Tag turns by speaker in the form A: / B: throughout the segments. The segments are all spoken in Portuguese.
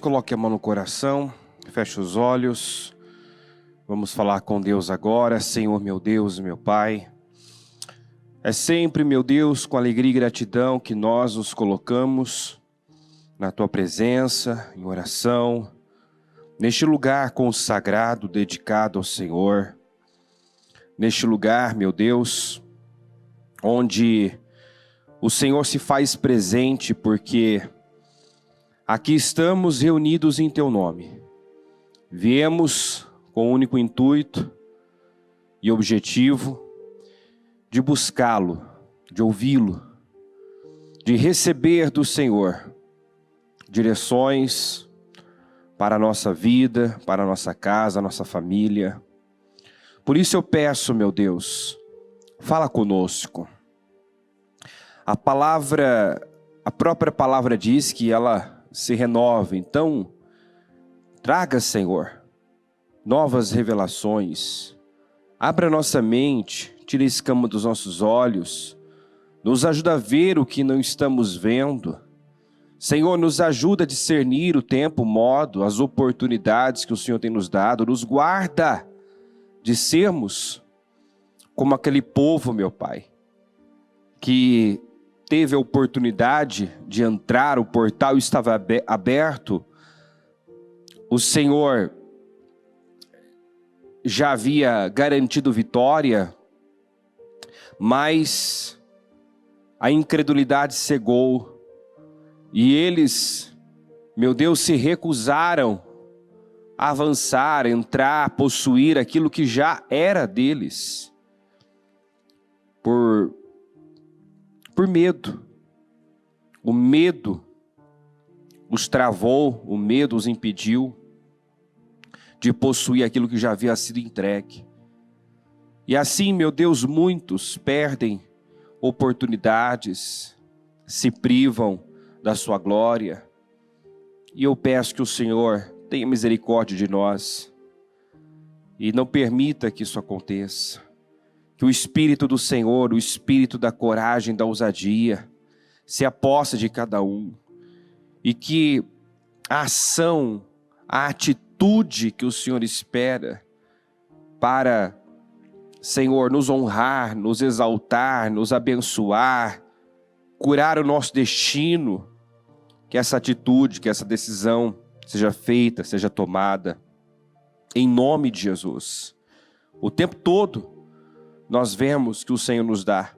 A: coloque a mão no coração, feche os olhos. Vamos falar com Deus agora. Senhor, meu Deus e meu Pai. É sempre, meu Deus, com alegria e gratidão que nós nos colocamos na Tua presença, em oração, neste lugar consagrado, dedicado ao Senhor. Neste lugar, meu Deus, onde o Senhor se faz presente, porque aqui estamos reunidos em Teu nome. Viemos com o único intuito e objetivo de buscá-lo, de ouvi-lo, de receber do Senhor direções para a nossa vida, para a nossa casa, a nossa família. Por isso eu peço, meu Deus, fala conosco. A própria palavra diz que ela se renova, então traga, Senhor, novas revelações. Abra nossa mente, tira a escama dos nossos olhos, nos ajuda a ver o que não estamos vendo. Senhor, nos ajuda a discernir o tempo, o modo, as oportunidades que o Senhor tem nos dado. Nos guarda de sermos como aquele povo, meu Pai, que teve a oportunidade de entrar, o portal estava aberto, o Senhor já havia garantido vitória, mas a incredulidade cegou e eles, meu Deus, se recusaram a avançar, entrar, possuir aquilo que já era deles, por medo. O medo os travou, o medo os impediu de possuir aquilo que já havia sido entregue. E assim, meu Deus, muitos perdem oportunidades, se privam da sua glória. E eu peço que o Senhor tenha misericórdia de nós e não permita que isso aconteça. Que o Espírito do Senhor, o Espírito da coragem, da ousadia, se aposse de cada um. E que a ação, a atitude que o Senhor espera para, Senhor, nos honrar, nos exaltar, nos abençoar, curar o nosso destino, que essa atitude, que essa decisão seja feita, seja tomada, em nome de Jesus. O tempo todo nós vemos que o Senhor nos dá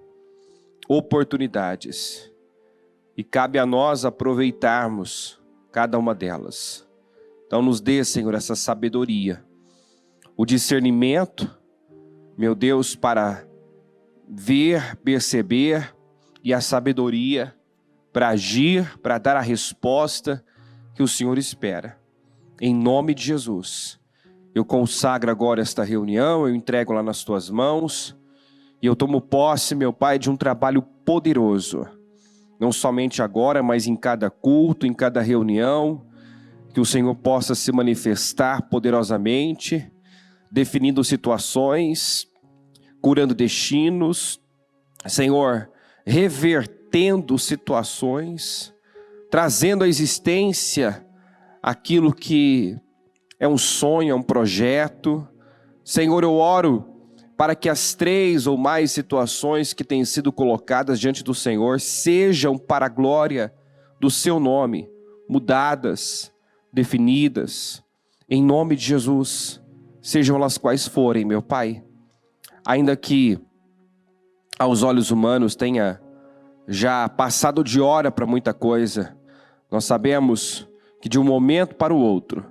A: oportunidades e cabe a nós aproveitarmos cada uma delas. Então nos dê, Senhor, essa sabedoria, o discernimento, meu Deus, para ver, perceber, e a sabedoria para agir, para dar a resposta que o Senhor espera. Em nome de Jesus, eu consagro agora esta reunião, eu entrego lá nas Tuas mãos, e eu tomo posse, meu Pai, de um trabalho poderoso, não somente agora, mas em cada culto, em cada reunião, que o Senhor possa se manifestar poderosamente, definindo situações, curando destinos, Senhor, revertendo situações, trazendo à existência aquilo que é um sonho, é um projeto. Senhor, eu oro para que as 3 ou mais situações que têm sido colocadas diante do Senhor sejam para a glória do Seu nome, mudadas, definidas, em nome de Jesus, sejam elas quais forem, meu Pai. Ainda que aos olhos humanos tenha já passado de hora para muita coisa, nós sabemos que de um momento para o outro,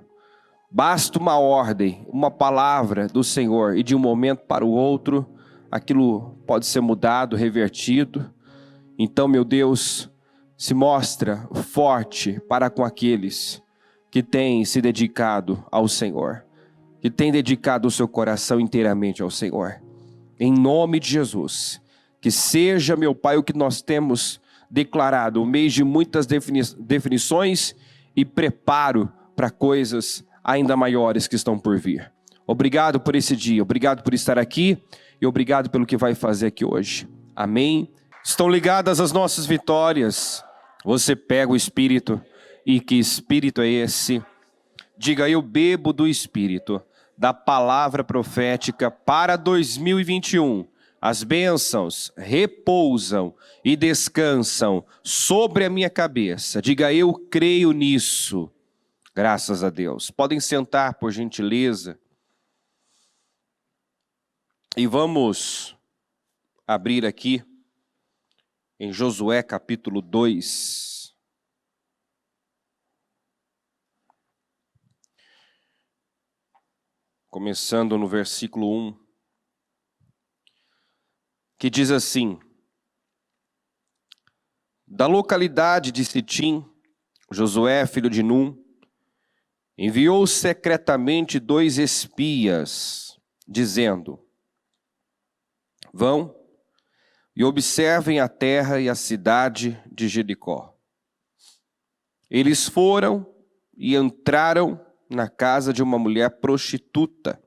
A: basta uma ordem, uma palavra do Senhor, e de um momento para o outro, aquilo pode ser mudado, revertido. Então, meu Deus, se mostra forte para com aqueles que têm se dedicado ao Senhor, que têm dedicado o seu coração inteiramente ao Senhor. Em nome de Jesus, que seja, meu Pai, o que nós temos declarado, um mês de muitas definições e preparo para coisas ainda maiores que estão por vir. Obrigado por esse dia, obrigado por estar aqui e obrigado pelo que vai fazer aqui hoje. Amém? Estão ligadas as nossas vitórias. Você pega o Espírito E que espírito é esse? Diga: eu bebo do espírito da palavra profética para 2021. As bênçãos repousam e descansam sobre a minha cabeça. Diga: eu creio nisso. Graças a Deus. Podem sentar, por gentileza. E vamos abrir aqui em Josué capítulo 2. Começando no versículo 1. Que diz assim: da localidade de Sitim, Josué, filho de Num, enviou secretamente 2 espias, dizendo: vão e observem a terra e a cidade de Jericó. Eles foram e entraram na casa de uma mulher prostituta,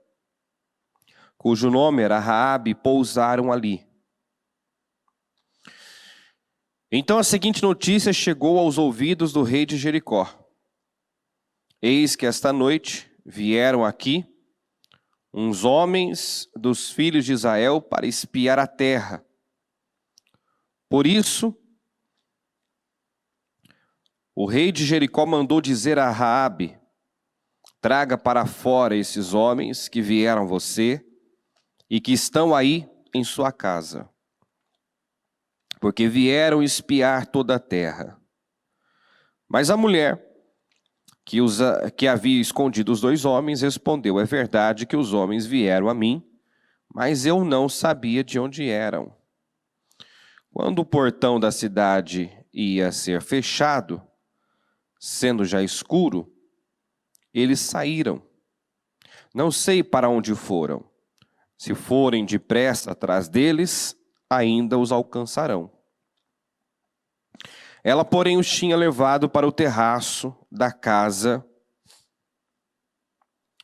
A: cujo nome era Raabe, e pousaram ali. Então a seguinte notícia chegou aos ouvidos do rei de Jericó: eis que esta noite vieram aqui uns homens dos filhos de Israel para espiar a terra. Por isso, o rei de Jericó mandou dizer a Raabe: traga para fora esses homens que vieram você e que estão aí em sua casa, porque vieram espiar toda a terra. Mas a mulher que havia escondido os 2 homens respondeu: é verdade que os homens vieram a mim, mas eu não sabia de onde eram. Quando o portão da cidade ia ser fechado, sendo já escuro, eles saíram. Não sei para onde foram. Se forem depressa atrás deles, ainda os alcançarão. Ela, porém, os tinha levado para o terraço da casa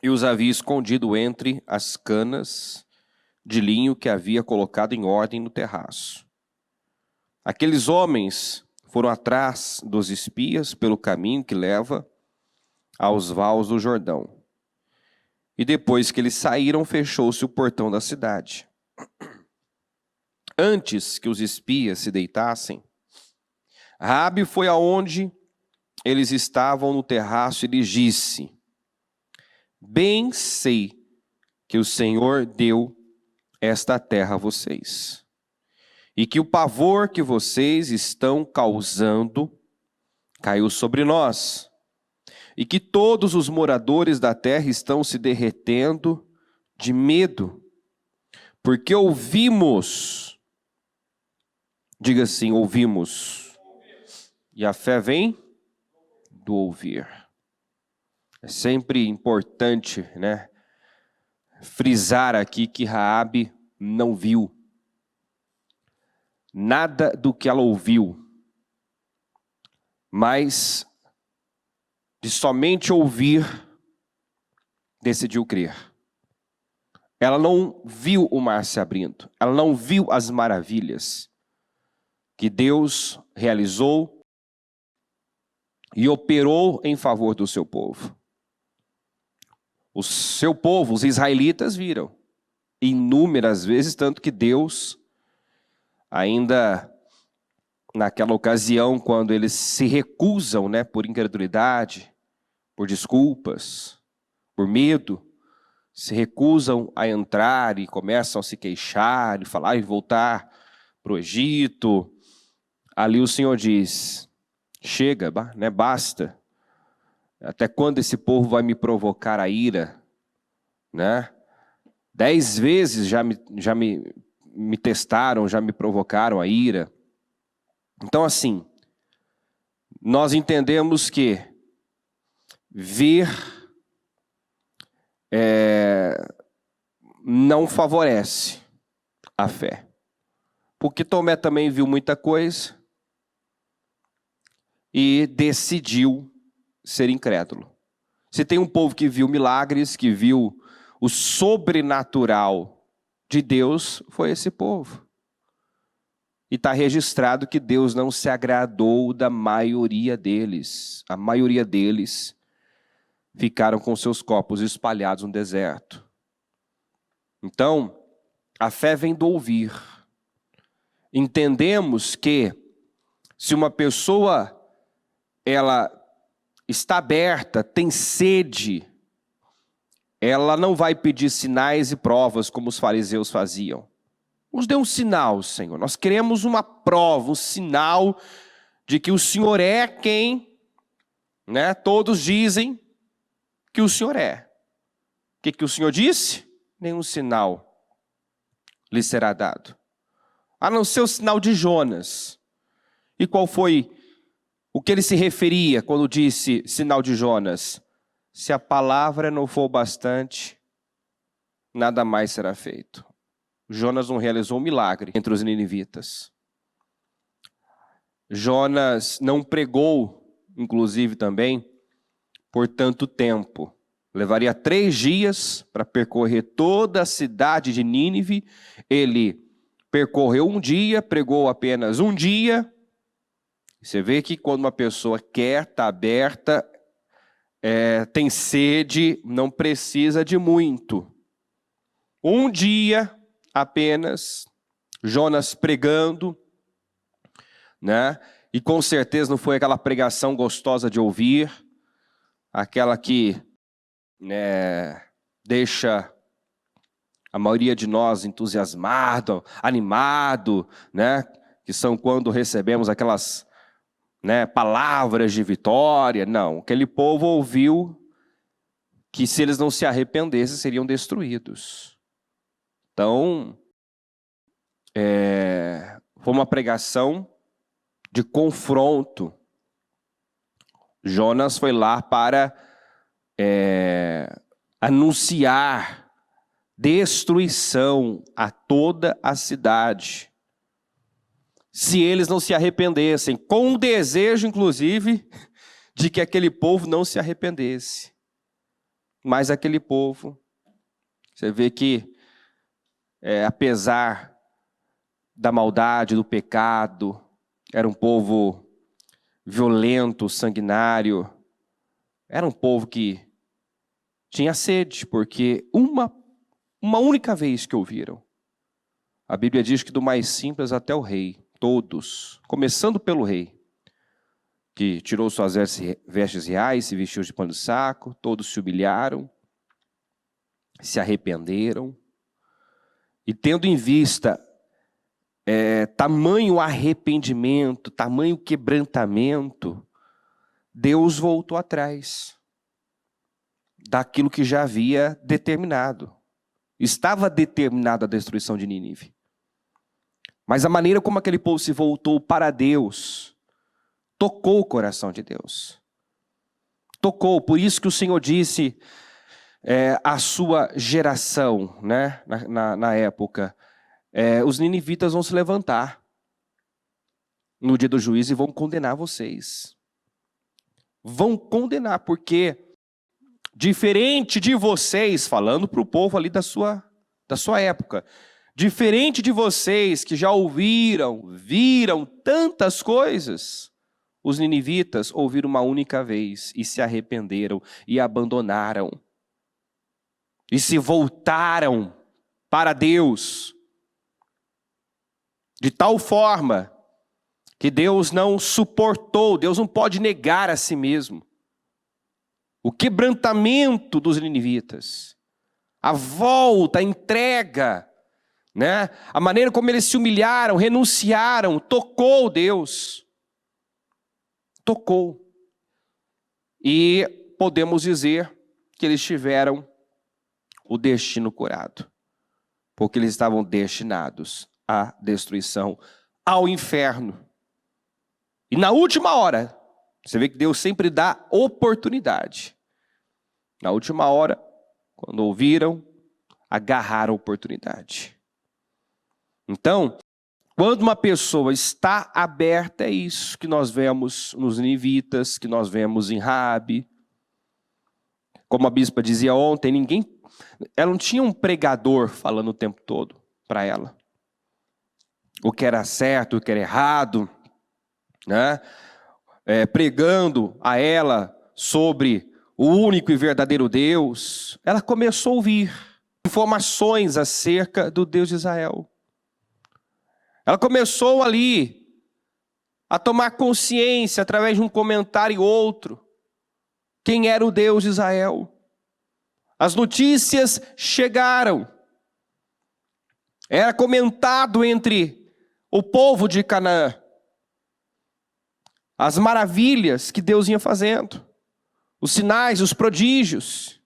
A: e os havia escondido entre as canas de linho que havia colocado em ordem no terraço. Aqueles homens foram atrás dos espias pelo caminho que leva aos vales do Jordão. E depois que eles saíram, fechou-se o portão da cidade. Antes que os espias se deitassem, Raabe foi aonde eles estavam no terraço e lhes disse: bem sei que o Senhor deu esta terra a vocês, e que o pavor que vocês estão causando caiu sobre nós, e que todos os moradores da terra estão se derretendo de medo, porque ouvimos, diga assim, ouvimos. E a fé vem do ouvir. É sempre importante, né, frisar aqui que Raabe não viu nada do que ela ouviu, mas de somente ouvir decidiu crer. Ela não viu o mar se abrindo, ela não viu as maravilhas que Deus realizou e operou em favor do seu povo. O seu povo, os israelitas, viram inúmeras vezes, tanto que Deus, ainda naquela ocasião, quando eles se recusam, né, por incredulidade, por desculpas, por medo, se recusam a entrar e começam a se queixar e falar e voltar para o Egito. Ali o Senhor diz: chega, né, basta. Até quando esse povo vai me provocar a ira? Né? 10 vezes já me testaram, já me provocaram a ira. Então, assim, nós entendemos que ver não favorece a fé. Porque Tomé também viu muita coisa e decidiu ser incrédulo. Se tem um povo que viu milagres, que viu o sobrenatural de Deus, foi esse povo. E está registrado que Deus não se agradou da maioria deles. A maioria deles ficaram com seus corpos espalhados no deserto. Então, a fé vem do ouvir. Entendemos que se uma pessoa ela está aberta, tem sede, ela não vai pedir sinais e provas como os fariseus faziam. Nos dê um sinal, Senhor. Nós queremos uma prova, um sinal de que o Senhor é quem, né, todos dizem que o Senhor é. O que o Senhor disse? Nenhum sinal lhe será dado. A não ser o sinal de Jonas. E qual foi o que ele se referia quando disse sinal de Jonas? Se a palavra não for bastante, nada mais será feito. Jonas não realizou um milagre entre os ninivitas. Jonas não pregou, inclusive também, por tanto tempo. Levaria 3 dias para percorrer toda a cidade de Nínive. Ele percorreu um dia, pregou apenas um dia. Você vê que quando uma pessoa quer, está aberta, tem sede, não precisa de muito. Um dia apenas, Jonas pregando, né? E com certeza não foi aquela pregação gostosa de ouvir, aquela que, né, deixa a maioria de nós entusiasmado, animado, né? Que são quando recebemos aquelas, né, palavras de vitória. Não, aquele povo ouviu que se eles não se arrependessem, seriam destruídos. Então, foi uma pregação de confronto. Jonas foi lá para anunciar destruição a toda a cidade. Se eles não se arrependessem, com o desejo, inclusive, de que aquele povo não se arrependesse. Mas aquele povo, você vê que, apesar da maldade, do pecado, era um povo violento, sanguinário, era um povo que tinha sede, porque uma única vez que ouviram. A Bíblia diz que do mais simples até o rei, todos, começando pelo rei, que tirou suas vestes reais, se vestiu de pano de saco, todos se humilharam, se arrependeram, e tendo em vista tamanho arrependimento, tamanho quebrantamento, Deus voltou atrás daquilo que já havia determinado. Estava determinada a destruição de Nínive. Mas a maneira como aquele povo se voltou para Deus tocou o coração de Deus. Tocou, por isso que o Senhor disse a sua geração, né, na época, os ninivitas vão se levantar no dia do juízo e vão condenar vocês. Vão condenar, porque diferente de vocês, falando para o povo ali da sua época, diferente de vocês que já ouviram, viram tantas coisas, os ninivitas ouviram uma única vez e se arrependeram e abandonaram. E se voltaram para Deus. De tal forma que Deus não suportou, Deus não pode negar a si mesmo. O quebrantamento dos ninivitas, a volta, a entrega, né? A maneira como eles se humilharam, renunciaram, tocou Deus. Tocou. E podemos dizer que eles tiveram o destino curado, porque eles estavam destinados à destruição, ao inferno. E na última hora, você vê que Deus sempre dá oportunidade. Na última hora, quando ouviram, agarraram a oportunidade. Então, quando uma pessoa está aberta, é isso que nós vemos nos ninivitas, que nós vemos em Raabe. Como a bispa dizia ontem, ela não tinha um pregador falando o tempo todo para ela. o que era certo, o que era errado, né? Pregando a ela sobre o único e verdadeiro Deus, ela começou a ouvir informações acerca do Deus de Israel. Ela começou ali a tomar consciência através de um comentário e outro quem era o Deus de Israel. As notícias chegaram. Era comentado entre o povo de Canaã as maravilhas que Deus ia fazendo, os sinais, os prodígios.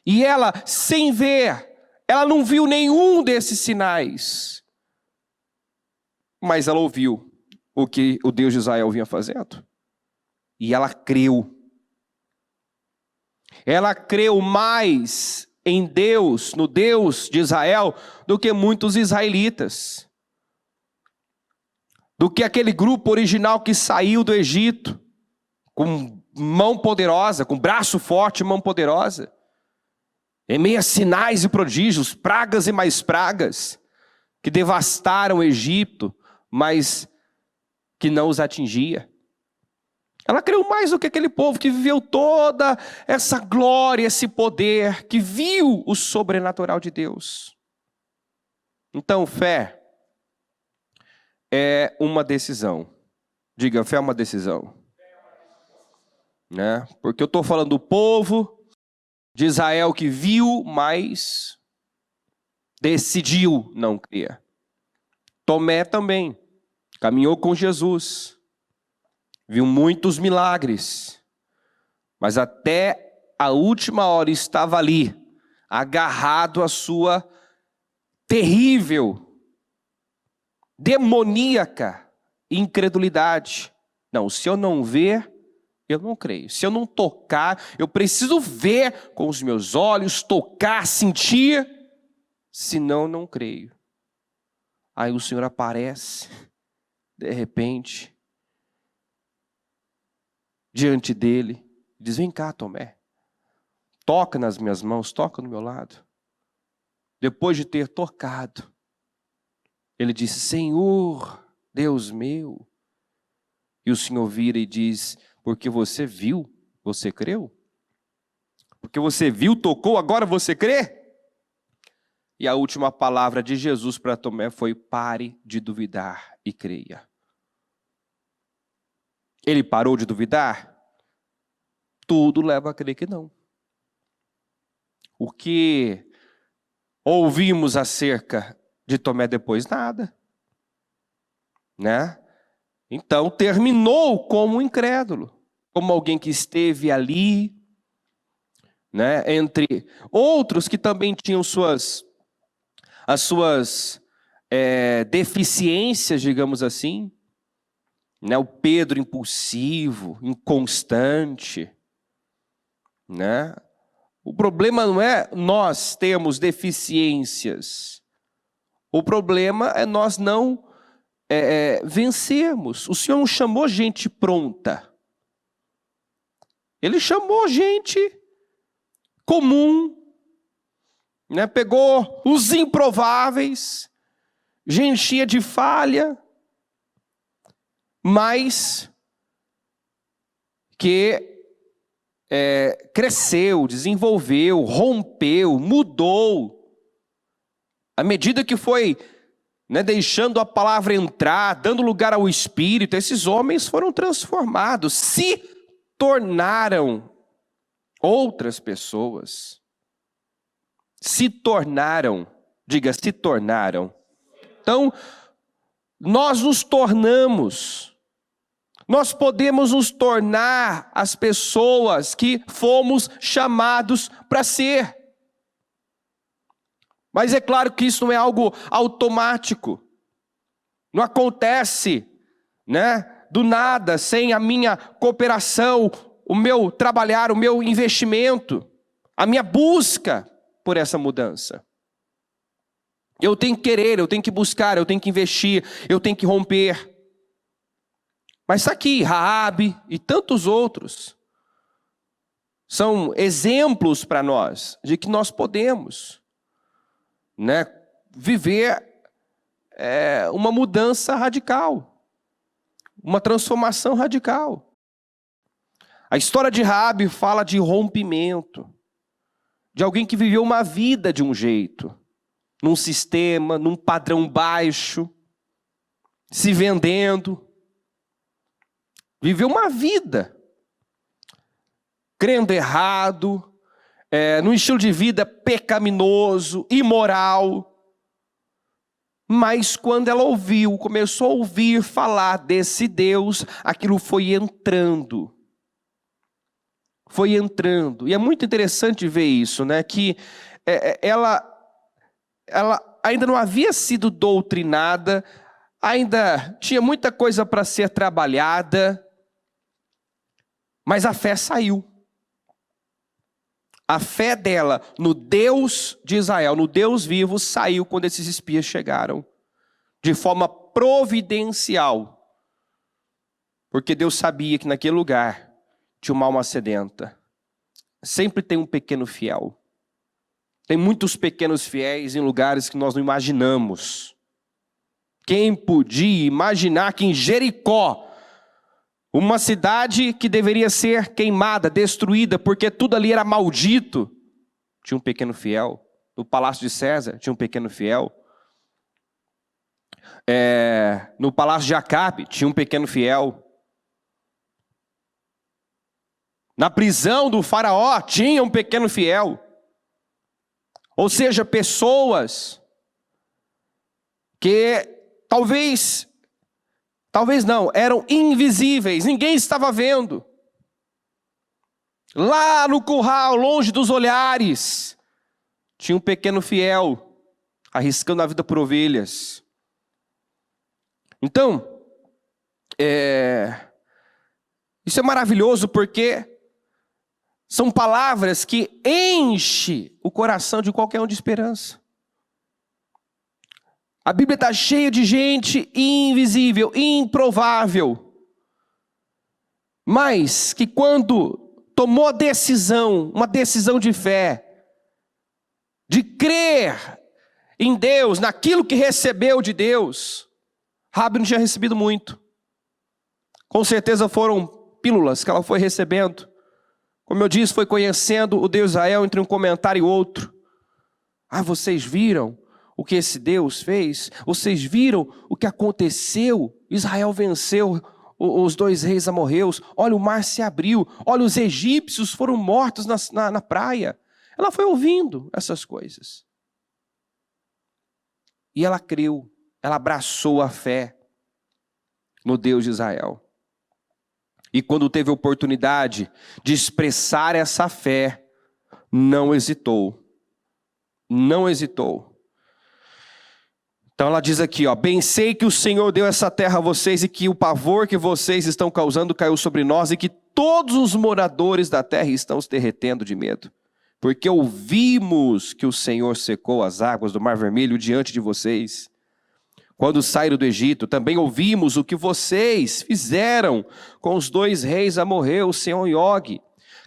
A: E ela, sem ver, ela não viu nenhum desses sinais, mas ela ouviu o que o Deus de Israel vinha fazendo. E ela creu. Ela creu mais em Deus, no Deus de Israel, do que muitos israelitas. Do que aquele grupo original que saiu do Egito, com mão poderosa, com braço forte e mão poderosa. Em meio a sinais e prodígios, pragas e mais pragas, que devastaram o Egito, mas que não os atingia. Ela creu mais do que aquele povo que viveu toda essa glória, esse poder, que viu o sobrenatural de Deus. Então, fé é uma decisão. Diga, fé é uma decisão. Né? Porque eu estou falando do povo de Israel que viu, mas decidiu não crer. Tomé também caminhou com Jesus. Viu muitos milagres, mas até a última hora estava ali, agarrado à sua terrível, demoníaca incredulidade. Não, se eu não ver, eu não creio. Se eu não tocar, eu preciso ver com os meus olhos, tocar, sentir, senão eu não creio. Aí o Senhor aparece, de repente, diante dele, diz: vem cá, Tomé, toca nas minhas mãos, toca no meu lado. Depois de ter tocado, ele disse: Senhor, Deus meu. E o Senhor vira e diz: porque você viu, você creu? Porque você viu, tocou, agora você crê? E a última palavra de Jesus para Tomé foi: pare de duvidar e creia. Ele parou de duvidar? Tudo leva a crer que não. O que ouvimos acerca de Tomé depois? Nada. Né? Então terminou como um incrédulo, como alguém que esteve ali, né, entre outros que também tinham as suas deficiências, digamos assim. Né, o Pedro impulsivo, inconstante. Né? O problema não é nós termos deficiências. O problema é nós não vencermos. O Senhor não chamou gente pronta. Ele chamou gente comum. Né? Pegou os improváveis, gente cheia de falha, mas que cresceu, desenvolveu, rompeu, mudou. À medida que foi, né, deixando a palavra entrar, dando lugar ao Espírito, esses homens foram transformados, se tornaram outras pessoas. Se tornaram, diga, se tornaram. Então, nós nos tornamos. Nós podemos nos tornar as pessoas que fomos chamados para ser. Mas é claro que isso não é algo automático. Não acontece, né, do nada, sem a minha cooperação, o meu trabalhar, o meu investimento, a minha busca por essa mudança. Eu tenho que querer, eu tenho que buscar, eu tenho que investir, eu tenho que romper. Mas está aqui, Raabe e tantos outros são exemplos para nós de que nós podemos, né, viver uma mudança radical, uma transformação radical. A história de Raabe fala de rompimento, de alguém que viveu uma vida de um jeito, num sistema, num padrão baixo, se vendendo. Viveu uma vida crendo errado, num estilo de vida pecaminoso, imoral. Mas quando ela começou a ouvir falar desse Deus, aquilo foi entrando. Foi entrando. E é muito interessante ver isso, né? Que ela ainda não havia sido doutrinada, ainda tinha muita coisa para ser trabalhada, mas a fé saiu. A fé dela no Deus de Israel, no Deus vivo, saiu quando esses espias chegaram. De forma providencial. Porque Deus sabia que naquele lugar tinha uma alma sedenta. Sempre tem um pequeno fiel. Tem muitos pequenos fiéis em lugares que nós não imaginamos. Quem podia imaginar que em Jericó, uma cidade que deveria ser queimada, destruída, porque tudo ali era maldito, tinha um pequeno fiel. No palácio de César tinha um pequeno fiel. No palácio de Acabe tinha um pequeno fiel. Na prisão do faraó tinha um pequeno fiel. Ou seja, pessoas que talvez não, eram invisíveis, ninguém estava vendo. Lá no curral, longe dos olhares, tinha um pequeno fiel, arriscando a vida por ovelhas. Então, isso é maravilhoso porque são palavras que enchem o coração de qualquer um de esperança. A Bíblia está cheia de gente invisível, improvável, mas que quando tomou a decisão, uma decisão de fé, de crer em Deus, naquilo que recebeu de Deus, Raabe não tinha recebido muito. Com certeza foram pílulas que ela foi recebendo. Como eu disse, foi conhecendo o Deus Israel entre um comentário e outro. Vocês viram o que esse Deus fez? Vocês viram o que aconteceu? Israel venceu os 2 reis amorreus. Olha, o mar se abriu. Olha, os egípcios foram mortos na praia. Ela foi ouvindo essas coisas. E ela creu. Ela abraçou a fé no Deus de Israel. E quando teve a oportunidade de expressar essa fé, não hesitou. Não hesitou. Então ela diz aqui, bem sei que o Senhor deu essa terra a vocês e que o pavor que vocês estão causando caiu sobre nós e que todos os moradores da terra estão se derretendo de medo. Porque ouvimos que o Senhor secou as águas do Mar Vermelho diante de vocês. Quando saíram do Egito, também ouvimos o que vocês fizeram com os 2 reis amorreus, Seom e Og,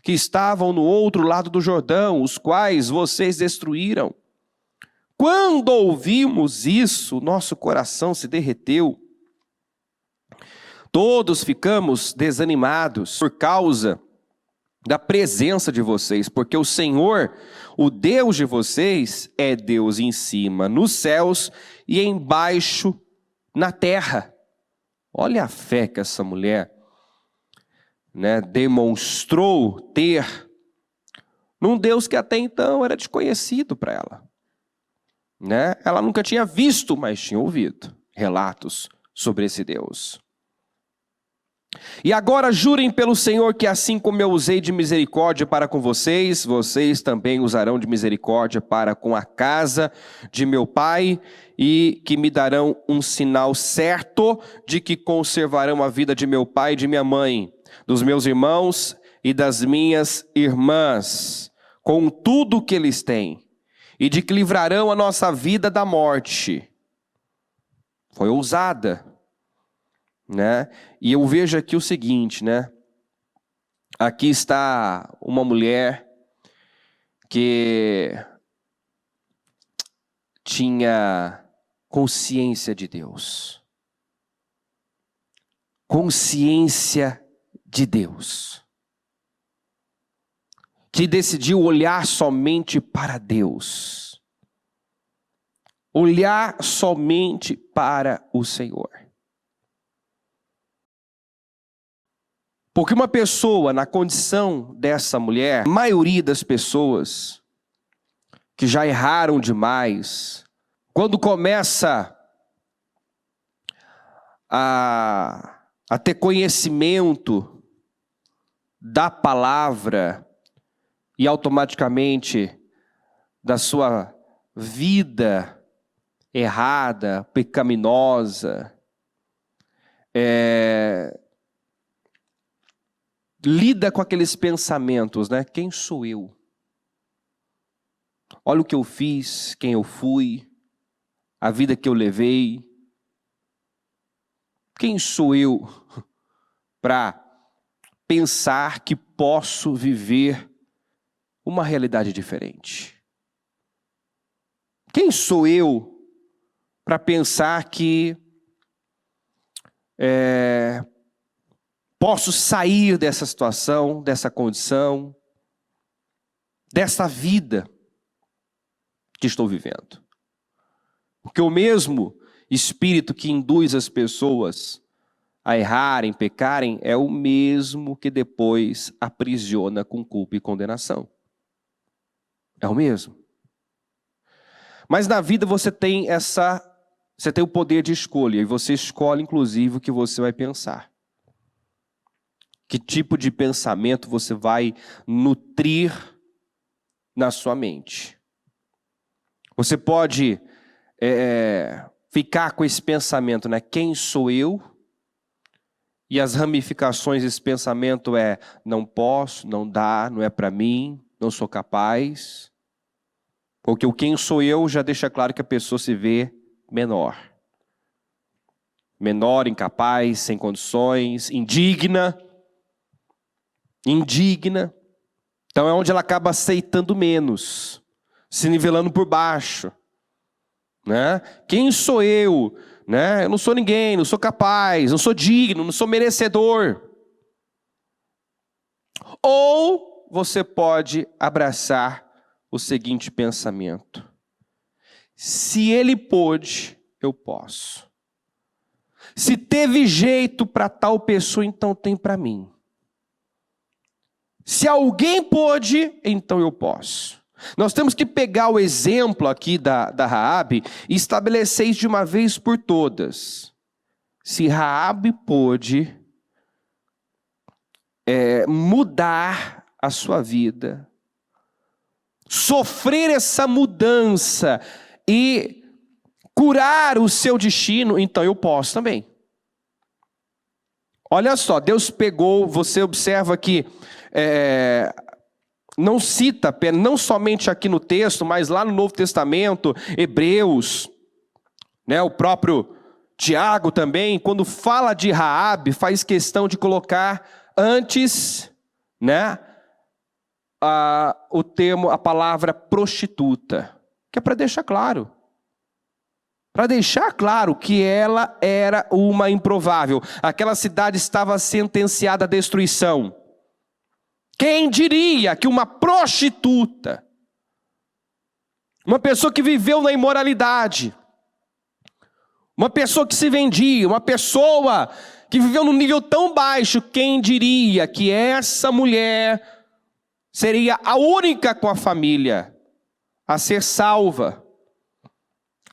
A: que estavam no outro lado do Jordão, os quais vocês destruíram. Quando ouvimos isso, nosso coração se derreteu. Todos ficamos desanimados por causa da presença de vocês, porque o Senhor, o Deus de vocês, é Deus em cima, nos céus e embaixo na terra. Olha a fé que essa mulher, demonstrou ter num Deus que até então era desconhecido para ela. Ela nunca tinha visto, mas tinha ouvido relatos sobre esse Deus. E agora jurem pelo Senhor que assim como eu usei de misericórdia para com vocês, vocês também usarão de misericórdia para com a casa de meu pai, e que me darão um sinal certo de que conservarão a vida de meu pai e de minha mãe, dos meus irmãos e das minhas irmãs, com tudo que eles têm, e de que livrarão a nossa vida da morte. Foi ousada, E eu vejo aqui o seguinte, Aqui está uma mulher que tinha consciência de Deus. Consciência de Deus. Que decidiu olhar somente para Deus. Olhar somente para o Senhor. Porque uma pessoa na condição dessa mulher, a maioria das pessoas que já erraram demais, quando começa a ter conhecimento da palavra e automaticamente da sua vida errada, pecaminosa, lida com aqueles pensamentos, né? Quem sou eu? Olha o que eu fiz, quem eu fui, a vida que eu levei. Quem sou eu para pensar que posso viver uma realidade diferente? Quem sou eu para pensar que posso sair dessa situação, dessa condição, dessa vida que estou vivendo? Porque o mesmo espírito que induz as pessoas a errarem, pecarem, é o mesmo que depois aprisiona com culpa e condenação. É o mesmo. Mas na vida você tem o poder de escolha, e você escolhe inclusive o que você vai pensar. Que tipo de pensamento você vai nutrir na sua mente. Você pode ficar com esse pensamento, né? Quem sou eu? E as ramificações desse pensamento não posso, não dá, não é para mim, não sou capaz. Porque o quem sou eu já deixa claro que a pessoa se vê menor. Menor, incapaz, sem condições, indigna. Então é onde ela acaba aceitando menos, se nivelando por baixo, né? Quem sou eu? Né? Eu não sou ninguém, não sou capaz, não sou digno, não sou merecedor. Ou você pode abraçar o seguinte pensamento: se ele pôde, eu posso. Se teve jeito para tal pessoa, então tem para mim. Se alguém pôde, então eu posso. Nós temos que pegar o exemplo aqui da Raabe e estabelecer isso de uma vez por todas. Se Raabe pôde mudar a sua vida, sofrer essa mudança e curar o seu destino, então eu posso também. Olha só, Deus pegou, você observa que não cita, não somente aqui no texto, mas lá no Novo Testamento, Hebreus, né, o próprio Tiago também, quando fala de Raabe, faz questão de colocar antes, né, a palavra prostituta, que é para deixar claro. Para deixar claro que ela era uma improvável. Aquela cidade estava sentenciada à destruição. Quem diria que uma prostituta, uma pessoa que viveu na imoralidade, uma pessoa que se vendia, uma pessoa que viveu num nível tão baixo, quem diria que essa mulher seria a única com a família a ser salva,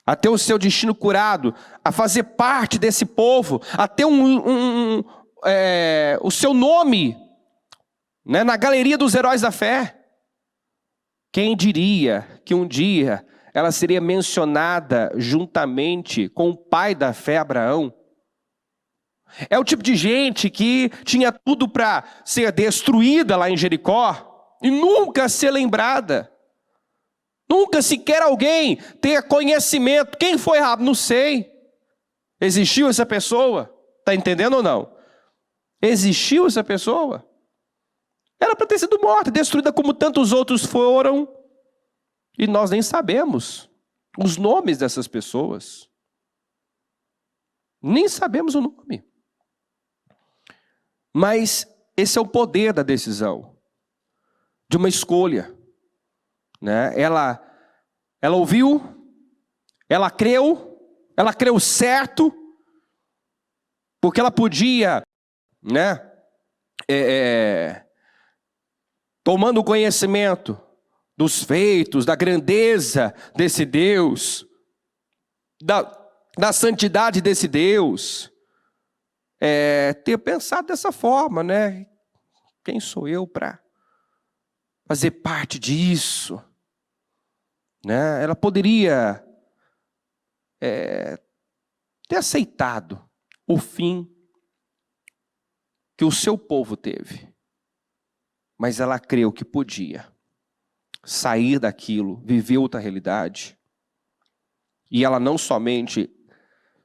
A: a ter o seu destino curado, a fazer parte desse povo, a ter o seu nome, né, na galeria dos heróis da fé. Quem diria que um dia ela seria mencionada juntamente com o pai da fé, Abraão? É o tipo de gente que tinha tudo para ser destruída lá em Jericó e nunca ser lembrada. Nunca sequer alguém ter conhecimento. Quem foi Raabe? Não sei. Existiu essa pessoa? Está entendendo ou não? Existiu essa pessoa? Era para ter sido morta, destruída como tantos outros foram. E nós nem sabemos os nomes dessas pessoas. Nem sabemos o nome. Mas esse é o poder da decisão, de uma escolha, né? Ela ouviu, ela creu certo, porque ela podia, né? Tomando conhecimento dos feitos, da grandeza desse Deus, da santidade desse Deus, ter pensado dessa forma, né? Quem sou eu para fazer parte disso? Né? Ela poderia ter aceitado o fim que o seu povo teve, mas ela creu que podia sair daquilo, viver outra realidade, e ela não somente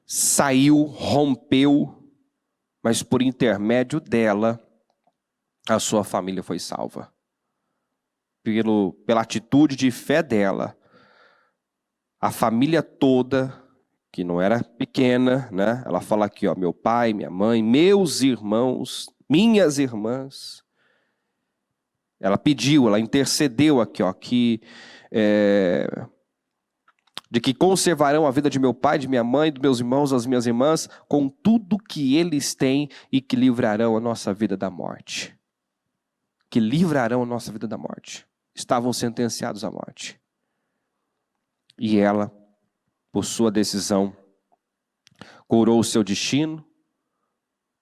A: saiu, rompeu, mas por intermédio dela, a sua família foi salva. Pela atitude de fé dela, a família toda, que não era pequena, né? Ela fala aqui, ó, meu pai, minha mãe, meus irmãos, minhas irmãs. Ela pediu, ela intercedeu aqui, ó, de que conservarão a vida de meu pai, de minha mãe, dos meus irmãos, das minhas irmãs, com tudo que eles têm e que livrarão a nossa vida da morte. Que livrarão a nossa vida da morte. Estavam sentenciados à morte. E ela, por sua decisão, curou o seu destino,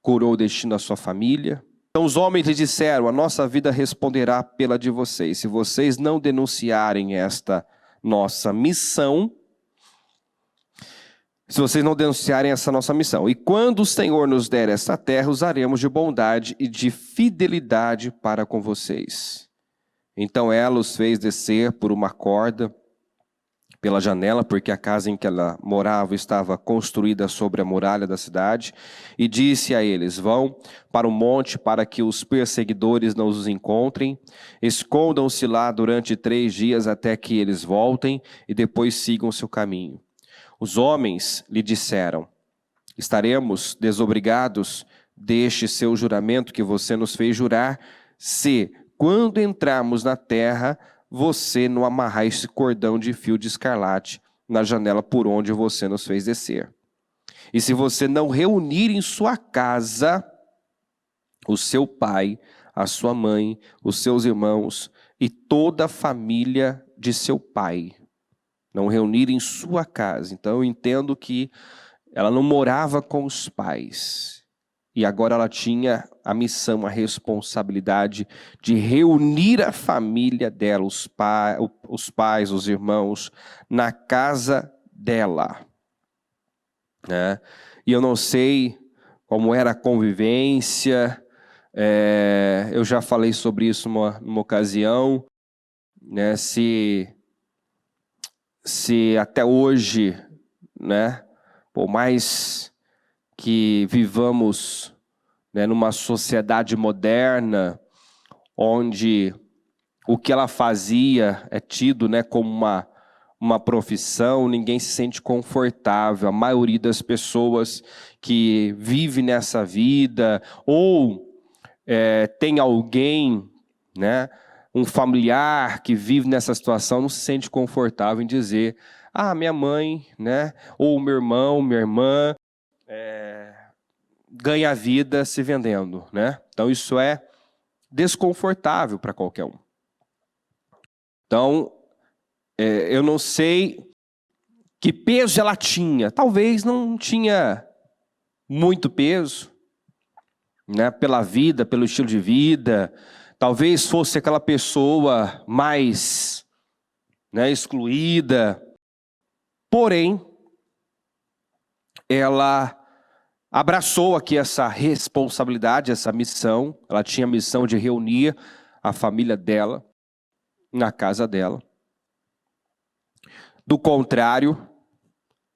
A: curou o destino da sua família. Então os homens lhe disseram, a nossa vida responderá pela de vocês. Se vocês não denunciarem esta nossa missão, E quando o Senhor nos der esta terra, usaremos de bondade e de fidelidade para com vocês. Então ela os fez descer por uma corda pela janela, porque a casa em que ela morava estava construída sobre a muralha da cidade, e disse a eles, vão para o monte para que os perseguidores não os encontrem, escondam-se lá durante 3 dias até que eles voltem, e depois sigam seu caminho. Os homens lhe disseram, estaremos desobrigados deste seu juramento que você nos fez jurar, se, quando entrarmos na terra, você não amarrar esse cordão de fio de escarlate na janela por onde você nos fez descer. E se você não reunir em sua casa o seu pai, a sua mãe, os seus irmãos e toda a família de seu pai, não reunir em sua casa. Então eu entendo que ela não morava com os pais. E agora ela tinha a missão, a responsabilidade de reunir a família dela, os pais, os irmãos, na casa dela. Né? E eu não sei como era a convivência, eu já falei sobre isso numa ocasião, né? Se até hoje, né, por mais que vivamos, né, numa sociedade moderna, onde o que ela fazia é tido, né, como uma profissão, ninguém se sente confortável. A maioria das pessoas que vive nessa vida, ou tem alguém, né, um familiar que vive nessa situação, não se sente confortável em dizer, minha mãe, né, ou meu irmão, minha irmã, ganha a vida se vendendo, né? Então isso é desconfortável para qualquer um. Então, eu não sei que peso ela tinha. Talvez não tinha muito peso, né? Pela vida, pelo estilo de vida. Talvez fosse aquela pessoa mais, né, excluída. Porém, ela abraçou aqui essa responsabilidade, essa missão. Ela tinha a missão de reunir a família dela na casa dela. Do contrário,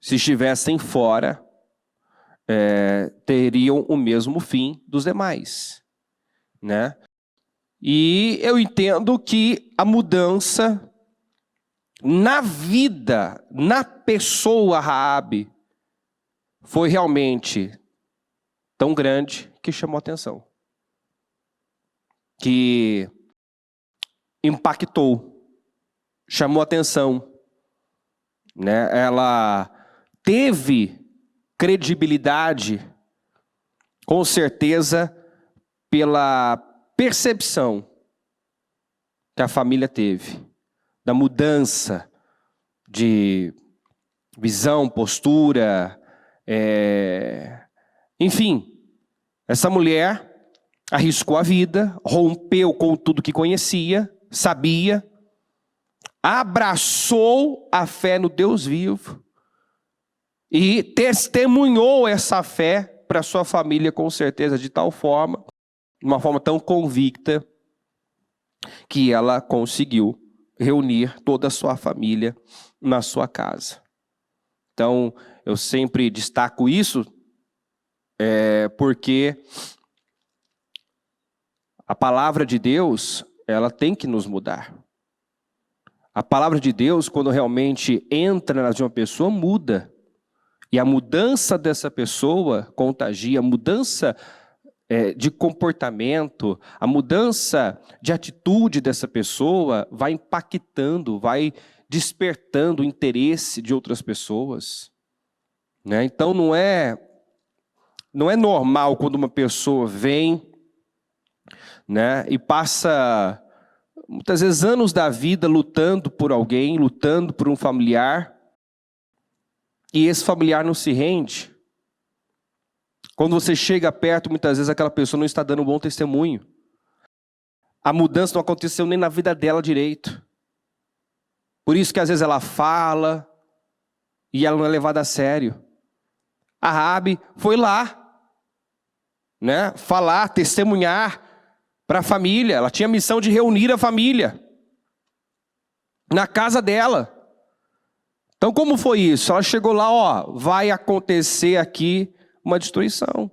A: se estivessem fora, teriam o mesmo fim dos demais, né? E eu entendo que a mudança na vida, na pessoa Raabe, foi realmente tão grande que chamou atenção, que impactou, chamou atenção, né? Ela teve credibilidade, com certeza, pela percepção que a família teve, da mudança de visão, postura, enfim, essa mulher arriscou a vida, rompeu com tudo que conhecia, sabia, abraçou a fé no Deus vivo e testemunhou essa fé para sua família, com certeza, de tal forma, de uma forma tão convicta, que ela conseguiu reunir toda a sua família na sua casa. Então, eu sempre destaco isso, porque a palavra de Deus, ela tem que nos mudar. A palavra de Deus, quando realmente entra na de uma pessoa, muda. E a mudança dessa pessoa contagia, a mudança de comportamento, a mudança de atitude dessa pessoa vai impactando, vai despertando o interesse de outras pessoas, né? Então não é normal quando uma pessoa vem, né, e passa muitas vezes anos da vida lutando por alguém, lutando por um familiar, e esse familiar não se rende. Quando você chega perto, muitas vezes aquela pessoa não está dando um bom testemunho. A mudança não aconteceu nem na vida dela direito. Por isso que às vezes ela fala e ela não é levada a sério. A Raabe foi lá, né, falar, testemunhar para a família. Ela tinha a missão de reunir a família na casa dela. Então como foi isso? Ela chegou lá, vai acontecer aqui uma destruição.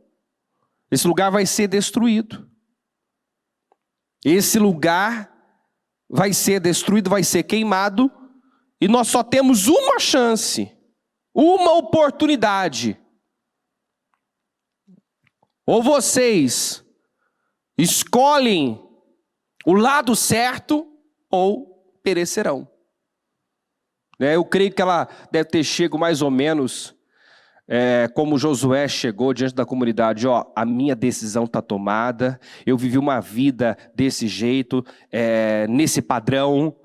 A: Esse lugar vai ser destruído. Esse lugar vai ser destruído, vai ser queimado, e nós só temos uma chance, uma oportunidade. Ou vocês escolhem o lado certo, ou perecerão. Eu creio que ela deve ter chegado mais ou menos como Josué chegou diante da comunidade. A minha decisão está tomada, eu vivi uma vida desse jeito, nesse padrão,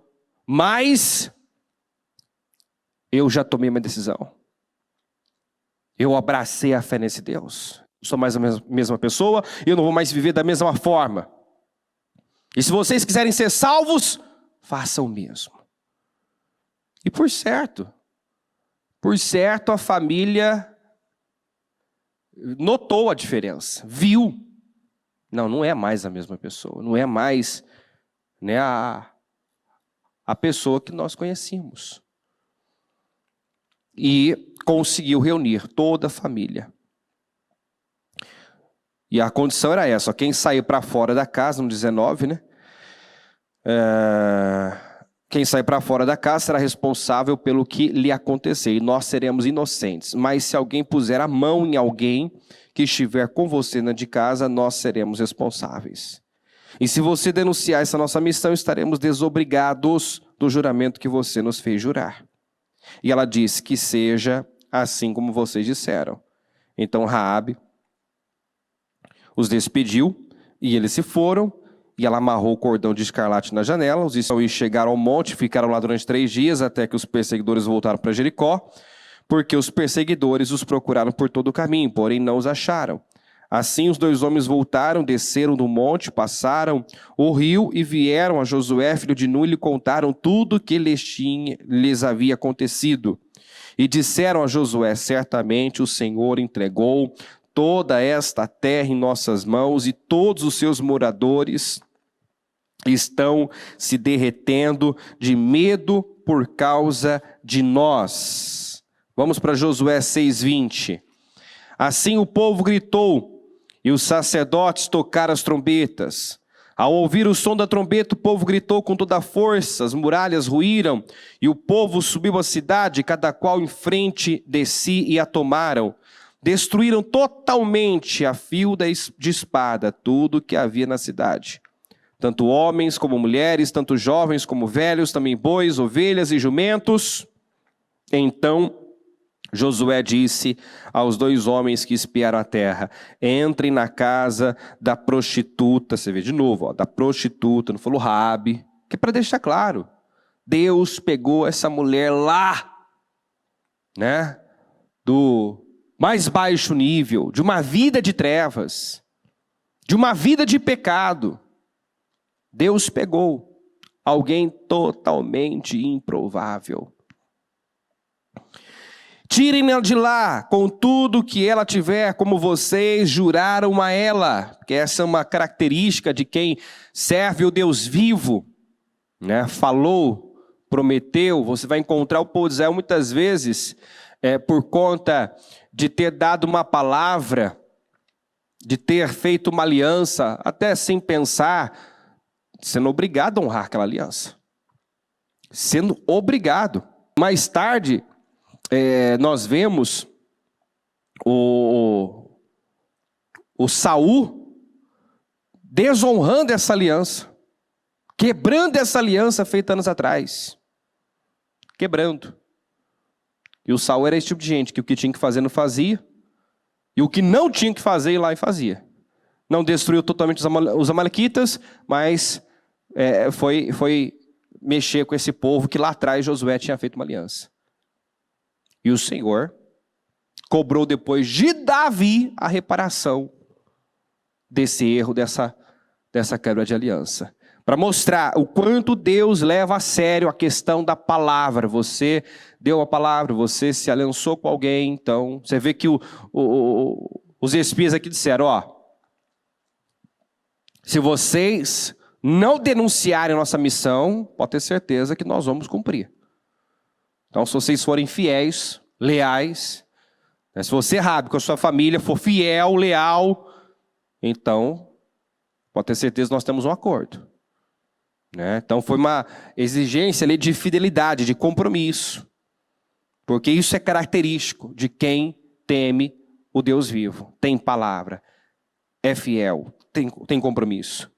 A: mas eu já tomei minha decisão. Eu abracei a fé nesse Deus. Eu sou mais a mesma pessoa, eu não vou mais viver da mesma forma. E se vocês quiserem ser salvos, façam o mesmo. E por certo, a família notou a diferença, viu. Não é mais a mesma pessoa, não é mais, né, a pessoa que nós conhecíamos. E conseguiu reunir toda a família. E a condição era essa, quem sair para fora da casa, no 19, né? Quem sair para fora da casa será responsável pelo que lhe acontecer, e nós seremos inocentes. Mas se alguém puser a mão em alguém que estiver com você na de casa, nós seremos responsáveis. E se você denunciar essa nossa missão, estaremos desobrigados do juramento que você nos fez jurar. E ela disse que seja assim como vocês disseram. Então Raabe os despediu, e eles se foram, e ela amarrou o cordão de escarlate na janela. Os israelitas chegaram ao monte, ficaram lá durante 3 dias, até que os perseguidores voltaram para Jericó, porque os perseguidores os procuraram por todo o caminho, porém não os acharam. Assim os 2 homens voltaram, desceram do monte, passaram o rio e vieram a Josué, filho de Nun, e lhe contaram tudo o que lhes havia acontecido. E disseram a Josué: certamente o Senhor entregou toda esta terra em nossas mãos, e todos os seus moradores estão se derretendo de medo por causa de nós. Vamos para Josué 6:20. Assim o povo gritou, e os sacerdotes tocaram as trombetas. Ao ouvir o som da trombeta, o povo gritou com toda a força, as muralhas ruíram, e o povo subiu à cidade, cada qual em frente de si, e a tomaram. destruíram totalmente a fio de espada tudo que havia na cidade. Tanto homens como mulheres, tanto jovens como velhos, também bois, ovelhas e jumentos. Então Josué disse aos 2 homens que espiaram a terra: entrem na casa da prostituta. Você vê de novo, ó, da prostituta, não falou Raabe, que é para deixar claro, Deus pegou essa mulher lá, né, do mais baixo nível, de uma vida de trevas, de uma vida de pecado. Deus pegou alguém totalmente improvável. Tirem-na de lá com tudo que ela tiver, como vocês juraram a ela. Porque essa é uma característica de quem serve o Deus vivo, né? Falou, prometeu. Você vai encontrar o povo de Israel muitas vezes por conta de ter dado uma palavra, de ter feito uma aliança, até sem pensar, sendo obrigado a honrar aquela aliança. Sendo obrigado. Mais tarde, nós vemos o Saul desonrando essa aliança, quebrando essa aliança feita anos atrás. Quebrando. E o Saul era esse tipo de gente, que o que tinha que fazer não fazia, e o que não tinha que fazer, ia lá e fazia. Não destruiu totalmente os amalequitas, mas foi mexer com esse povo que lá atrás Josué tinha feito uma aliança. E o Senhor cobrou depois de Davi a reparação desse erro, dessa quebra de aliança. Para mostrar o quanto Deus leva a sério a questão da palavra. Você deu a palavra, você se aliançou com alguém, então você vê que os espias aqui disseram, se vocês não denunciarem a nossa missão, pode ter certeza que nós vamos cumprir. Então, se vocês forem fiéis, leais, se você, Raabe, com a sua família, for fiel, leal, então, pode ter certeza que nós temos um acordo. Né? Então, foi uma exigência ali de fidelidade, de compromisso. Porque isso é característico de quem teme o Deus vivo. Tem palavra, é fiel, tem compromisso.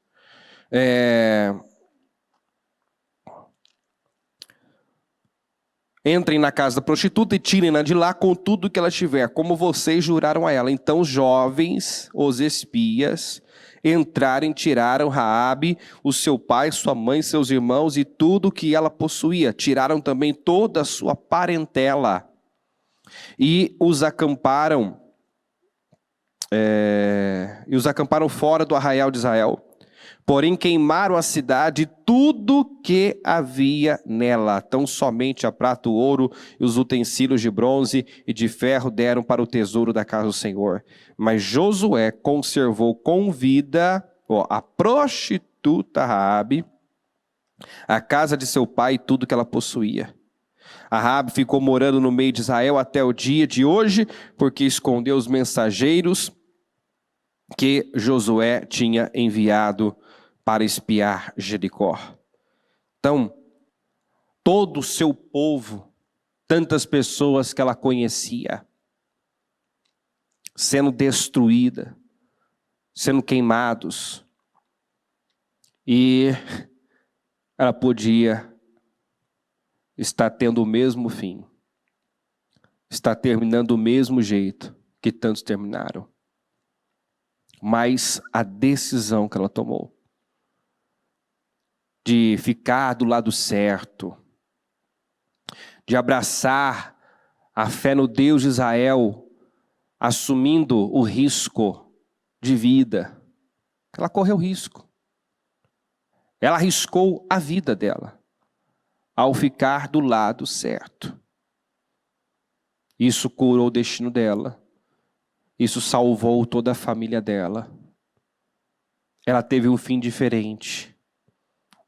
A: Entrem na casa da prostituta e tirem-na de lá com tudo que ela tiver, como vocês juraram a ela. Então os jovens, os espias, entraram e tiraram Raabe, o seu pai, sua mãe, seus irmãos e tudo que ela possuía. Tiraram também toda a sua parentela e os acamparam fora do arraial de Israel. Porém queimaram a cidade e tudo que havia nela. Tão somente a prata, o ouro e os utensílios de bronze e de ferro deram para o tesouro da casa do Senhor. Mas Josué conservou com vida a prostituta Raabe, a casa de seu pai e tudo que ela possuía. A Raabe ficou morando no meio de Israel até o dia de hoje, porque escondeu os mensageiros que Josué tinha enviado para espiar Jericó. Então, todo o seu povo, tantas pessoas que ela conhecia, sendo destruída, sendo queimados, e ela podia estar tendo o mesmo fim, estar terminando do mesmo jeito que tantos terminaram. Mas a decisão que ela tomou de ficar do lado certo, de abraçar a fé no Deus de Israel, assumindo o risco de vida. Ela correu risco. Ela arriscou a vida dela ao ficar do lado certo. Isso curou o destino dela. Isso salvou toda a família dela. Ela teve um fim diferente.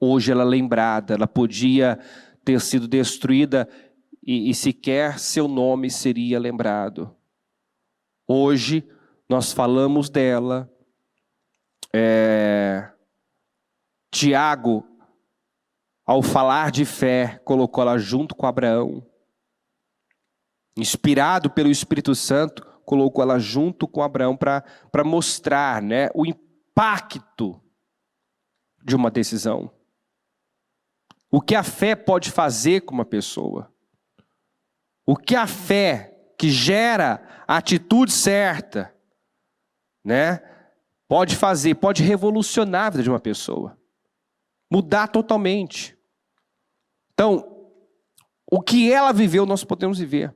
A: Hoje ela é lembrada, ela podia ter sido destruída e sequer seu nome seria lembrado. Hoje nós falamos dela. Tiago, ao falar de fé, colocou ela junto com Abraão. Inspirado pelo Espírito Santo, colocou ela junto com Abraão para mostrar, né, o impacto de uma decisão. O que a fé pode fazer com uma pessoa. O que a fé que gera a atitude certa, né, pode fazer, pode revolucionar a vida de uma pessoa. Mudar totalmente. Então, o que ela viveu, nós podemos viver.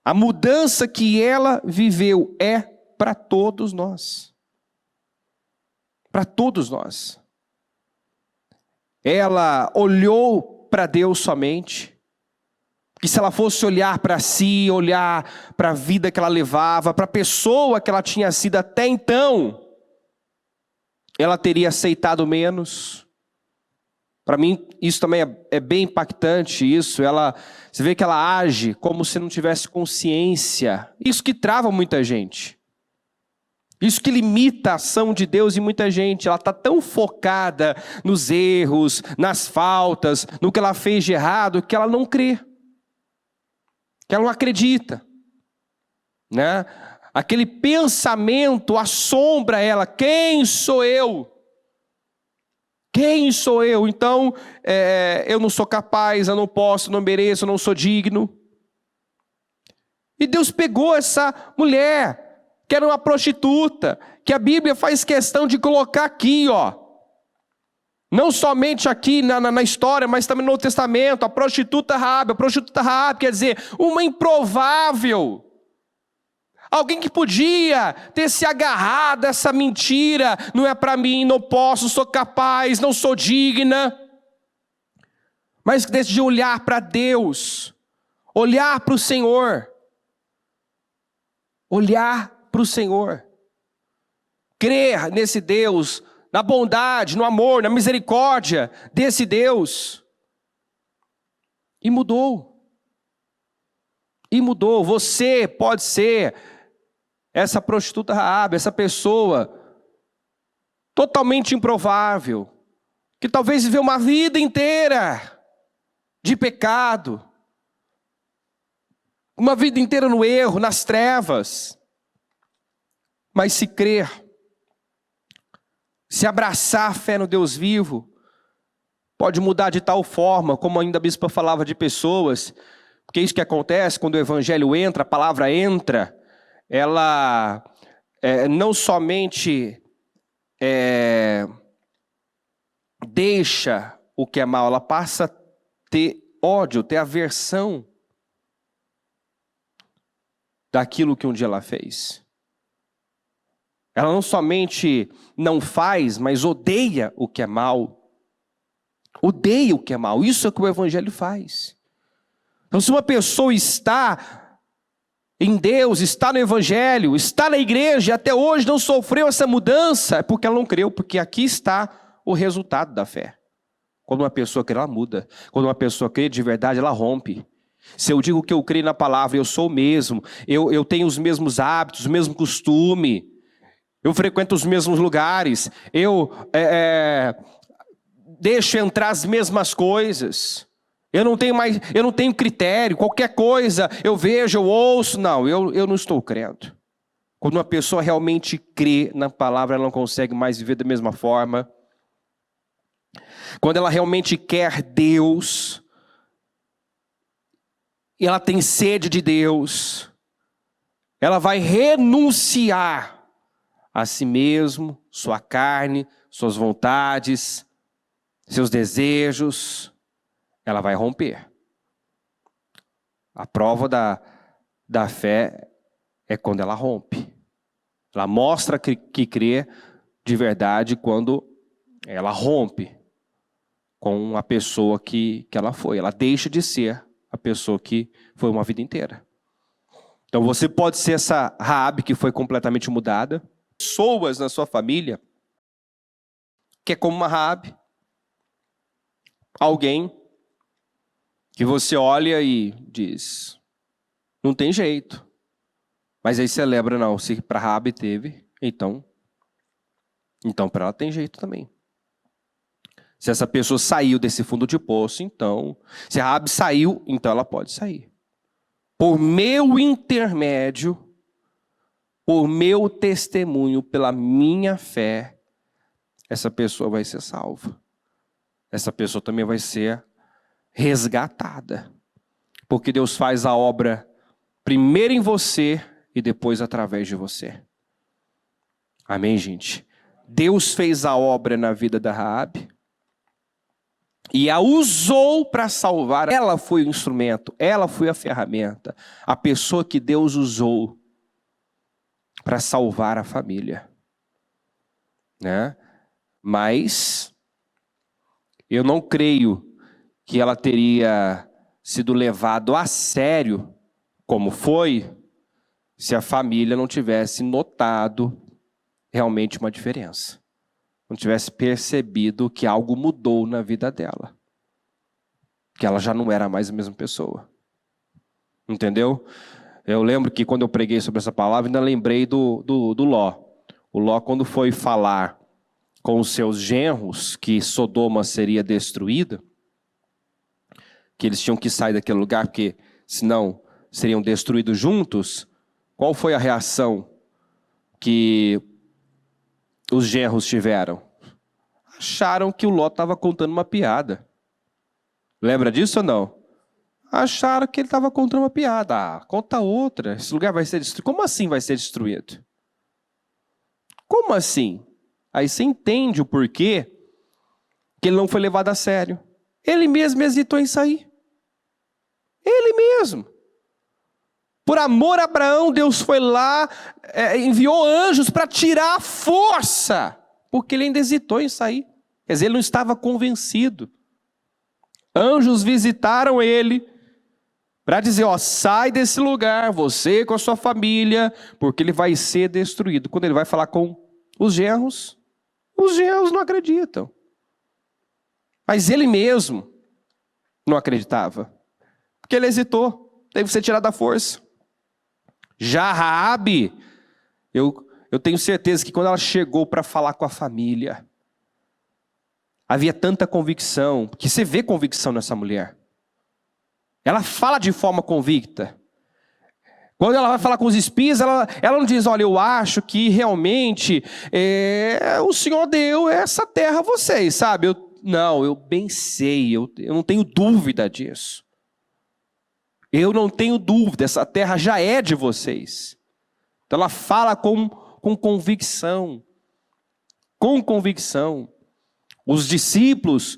A: A mudança que ela viveu é para todos nós. Para todos nós. Ela olhou para Deus somente. Que se ela fosse olhar para si, olhar para a vida que ela levava, para a pessoa que ela tinha sido até então, ela teria aceitado menos. Para mim, isso também é bem impactante, isso. Você vê que ela age como se não tivesse consciência. Isso que trava muita gente. Isso que limita a ação de Deus em muita gente. Ela está tão focada nos erros, nas faltas, no que ela fez de errado, que ela não crê. Que ela não acredita. Né? Aquele pensamento assombra ela. Quem sou eu? Quem sou eu? Então, eu não sou capaz, eu não posso, não mereço, eu não sou digno. E Deus pegou essa mulher, que era uma prostituta, que a Bíblia faz questão de colocar aqui, ó. Não somente aqui na história, mas também no Novo Testamento, a prostituta Raabe. A prostituta Raabe quer dizer, uma improvável. Alguém que podia ter se agarrado a essa mentira, não é para mim, não posso, sou capaz, não sou digna. Mas que decidiu olhar para Deus, olhar para o Senhor. Olhar para o Senhor. Crer nesse Deus, na bondade, no amor, na misericórdia desse Deus. E mudou. E mudou. Você pode ser essa prostituta Raabe, essa pessoa totalmente improvável, que talvez viveu uma vida inteira de pecado, uma vida inteira no erro, nas trevas, mas se crer, se abraçar a fé no Deus vivo, pode mudar de tal forma, como ainda a bispa falava de pessoas, porque é isso que acontece quando o evangelho entra, a palavra entra, ela não somente deixa o que é mal, ela passa a ter ódio, ter aversão daquilo que um dia ela fez. Ela não somente não faz, mas odeia o que é mal. Odeia o que é mal. Isso é o que o evangelho faz. Então, se uma pessoa está em Deus, está no evangelho, está na igreja, e até hoje não sofreu essa mudança, é porque ela não creu, porque aqui está o resultado da fé. Quando uma pessoa crê, ela muda. Quando uma pessoa crê de verdade, ela rompe. Se eu digo que eu creio na palavra, eu sou o mesmo, eu tenho os mesmos hábitos, o mesmo costume, eu frequento os mesmos lugares, eu deixo entrar as mesmas coisas. Eu não tenho critério, qualquer coisa eu vejo, eu ouço, não, eu não estou crendo. Quando uma pessoa realmente crê na palavra, ela não consegue mais viver da mesma forma. Quando ela realmente quer Deus, e ela tem sede de Deus, ela vai renunciar a si mesmo, sua carne, suas vontades, seus desejos. Ela vai romper. A prova da fé é quando ela rompe. Ela mostra que crê de verdade quando ela rompe com a pessoa que ela foi. Ela deixa de ser a pessoa que foi uma vida inteira. Então você pode ser essa Raabe que foi completamente mudada. Pessoas na sua família que é como uma Raabe. Alguém que você olha e diz, não tem jeito. Mas aí você lembra, não, se para Raabe teve, então para ela tem jeito também. Se essa pessoa saiu desse fundo de poço, então, se a Raabe saiu, então ela pode sair. por meu intermédio, por meu testemunho, pela minha fé, essa pessoa vai ser salva. Essa pessoa também vai ser resgatada. Porque Deus faz a obra primeiro em você e depois através de você. Amém, gente? Deus fez a obra na vida da Raabe e a usou para salvar. Ela foi o instrumento, ela foi a ferramenta, a pessoa que Deus usou para salvar a família, né? Mas eu não creio que ela teria sido levado a sério, como foi, se a família não tivesse notado realmente uma diferença. Não tivesse percebido que algo mudou na vida dela. Que ela já não era mais a mesma pessoa. Entendeu? Eu lembro que quando eu preguei sobre essa palavra, ainda lembrei do Ló. O Ló, quando foi falar com os seus genros que Sodoma seria destruída, que eles tinham que sair daquele lugar, porque senão seriam destruídos juntos, qual foi a reação que os genros tiveram? Acharam que o Ló estava contando uma piada. Lembra disso ou não? Acharam que ele estava contando uma piada. Ah, conta outra. Esse lugar vai ser destruído. Como assim vai ser destruído? Como assim? Aí você entende o porquê que ele não foi levado a sério. Ele mesmo hesitou em sair. Ele mesmo. Por amor a Abraão, Deus foi lá, enviou anjos para tirar a força, porque ele ainda hesitou em sair. Quer dizer, ele não estava convencido. Anjos visitaram ele para dizer, ó, sai desse lugar, você com a sua família, porque ele vai ser destruído. Quando ele vai falar com os genros não acreditam. Mas ele mesmo não acreditava, porque ele hesitou, teve que ser tirado da força. Já Raabe, eu tenho certeza que quando ela chegou para falar com a família, havia tanta convicção, que você vê convicção nessa mulher. Ela fala de forma convicta. Quando ela vai falar com os espias, ela não diz, olha, eu acho que realmente o Senhor deu essa terra a vocês, sabe? Eu bem sei, eu não tenho dúvida disso. Eu não tenho dúvida, essa terra já é de vocês. Então ela fala com convicção. Com convicção. Os discípulos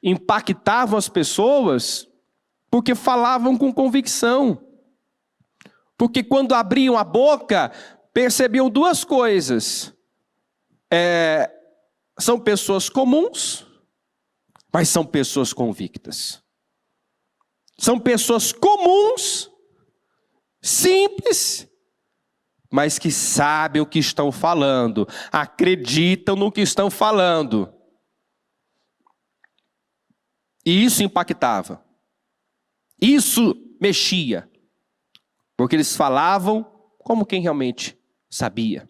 A: impactavam as pessoas porque falavam com convicção. Porque quando abriam a boca, percebiam duas coisas. São pessoas comuns, mas são pessoas convictas. São pessoas comuns, simples, mas que sabem o que estão falando, acreditam no que estão falando. E isso impactava. Isso mexia. Porque eles falavam como quem realmente sabia.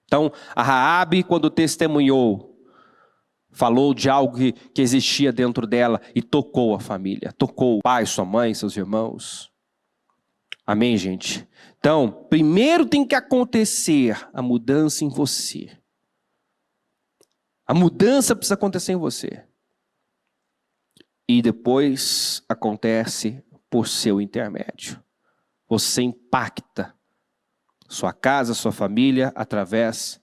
A: Então, a Raabe, quando testemunhou, falou de algo que existia dentro dela e tocou a família. Tocou o pai, sua mãe, seus irmãos. Amém, gente? Então, primeiro tem que acontecer a mudança em você. A mudança precisa acontecer em você. E depois acontece por seu intermédio. Você impacta sua casa, sua família, através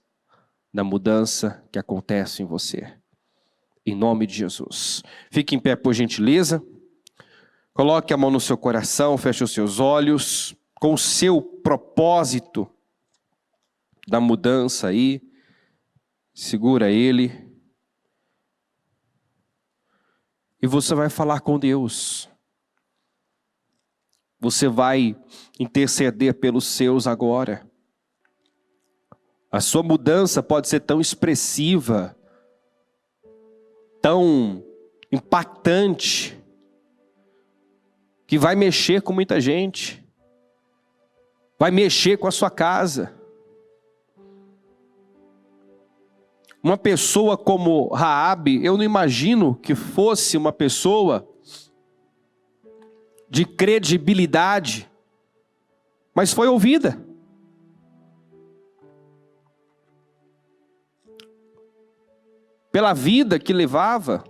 A: da mudança que acontece em você. Em nome de Jesus. Fique em pé, por gentileza. Coloque a mão no seu coração, feche os seus olhos, com o seu propósito da mudança aí. Segura ele. E você vai falar com Deus. Você vai interceder pelos seus agora. A sua mudança pode ser tão expressiva, tão impactante, que vai mexer com muita gente. Vai mexer com a sua casa. Uma pessoa como Raabe, eu não imagino que fosse uma pessoa de credibilidade, mas foi ouvida. Pela vida que levava,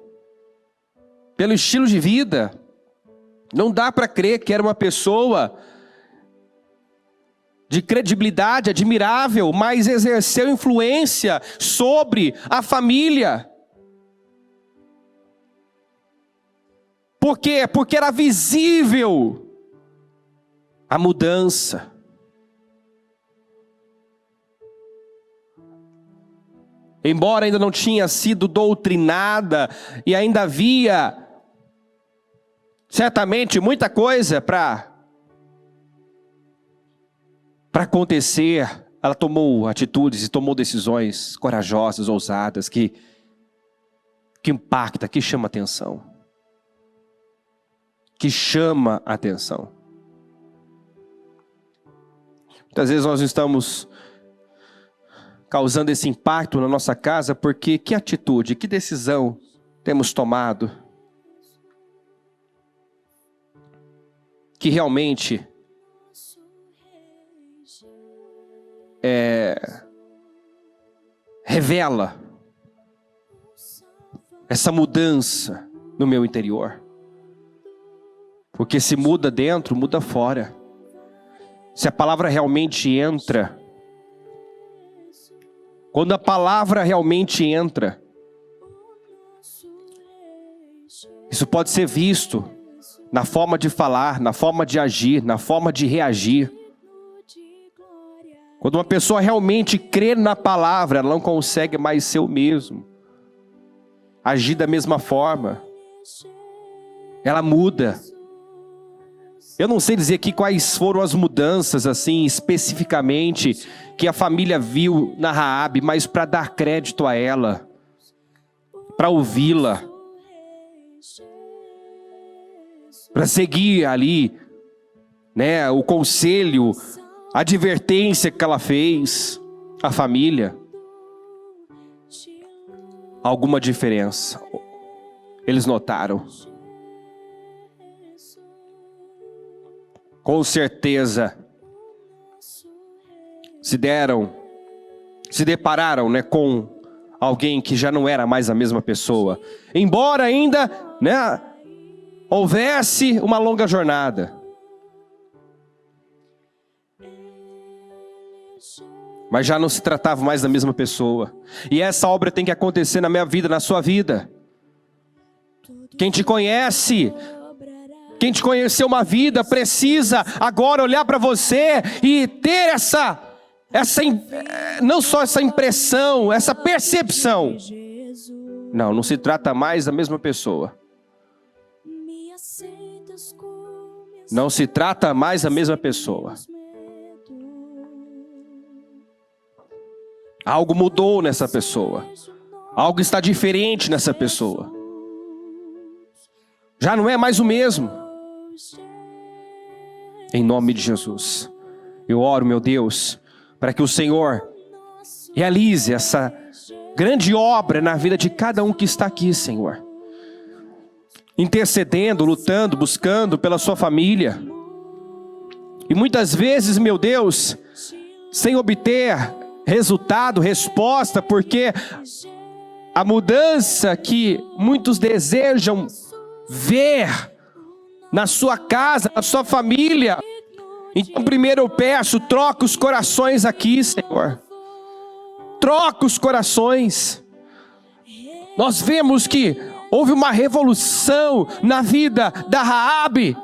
A: pelo estilo de vida, não dá para crer que era uma pessoa de credibilidade admirável, mas exerceu influência sobre a família. Por quê? Porque era visível a mudança. Embora ainda não tinha sido doutrinada e ainda havia certamente muita coisa para acontecer, ela tomou atitudes e tomou decisões corajosas, ousadas, que impacta, que chama atenção. Que chama atenção. Muitas vezes nós estamos causando esse impacto na nossa casa porque que atitude, que decisão temos tomado que realmente revela essa mudança no meu interior. Porque se muda dentro, muda fora. Se a palavra realmente entra, quando a palavra realmente entra, isso pode ser visto na forma de falar, na forma de agir, na forma de reagir. Quando uma pessoa realmente crê na palavra, ela não consegue mais ser o mesmo, agir da mesma forma. Ela muda. Eu não sei dizer aqui quais foram as mudanças, assim, especificamente, que a família viu na Raabe, mas para dar crédito a ela, para ouvi-la, para seguir ali, né, o conselho, a advertência que ela fez, a família. Alguma diferença. Eles notaram. Com certeza se depararam, né, com alguém que já não era mais a mesma pessoa. Embora ainda, né, houvesse uma longa jornada. Mas já não se tratava mais da mesma pessoa. E essa obra tem que acontecer na minha vida, na sua vida. Quem te conhece, quem te conheceu uma vida, precisa agora olhar para você e ter não só essa impressão, essa percepção. Não se trata mais da mesma pessoa. Não se trata mais da mesma pessoa. Algo mudou nessa pessoa. Algo está diferente nessa pessoa. Já não é mais o mesmo. Em nome de Jesus, eu oro, meu Deus, para que o Senhor realize essa grande obra na vida de cada um que está aqui, Senhor. Intercedendo, lutando, buscando pela sua família. E muitas vezes, meu Deus, sem obter resultado, resposta, porque a mudança que muitos desejam ver na sua casa, na sua família. Então primeiro eu peço, troca os corações aqui, Senhor. Troca os corações. Nós vemos que houve uma revolução na vida da Raabe.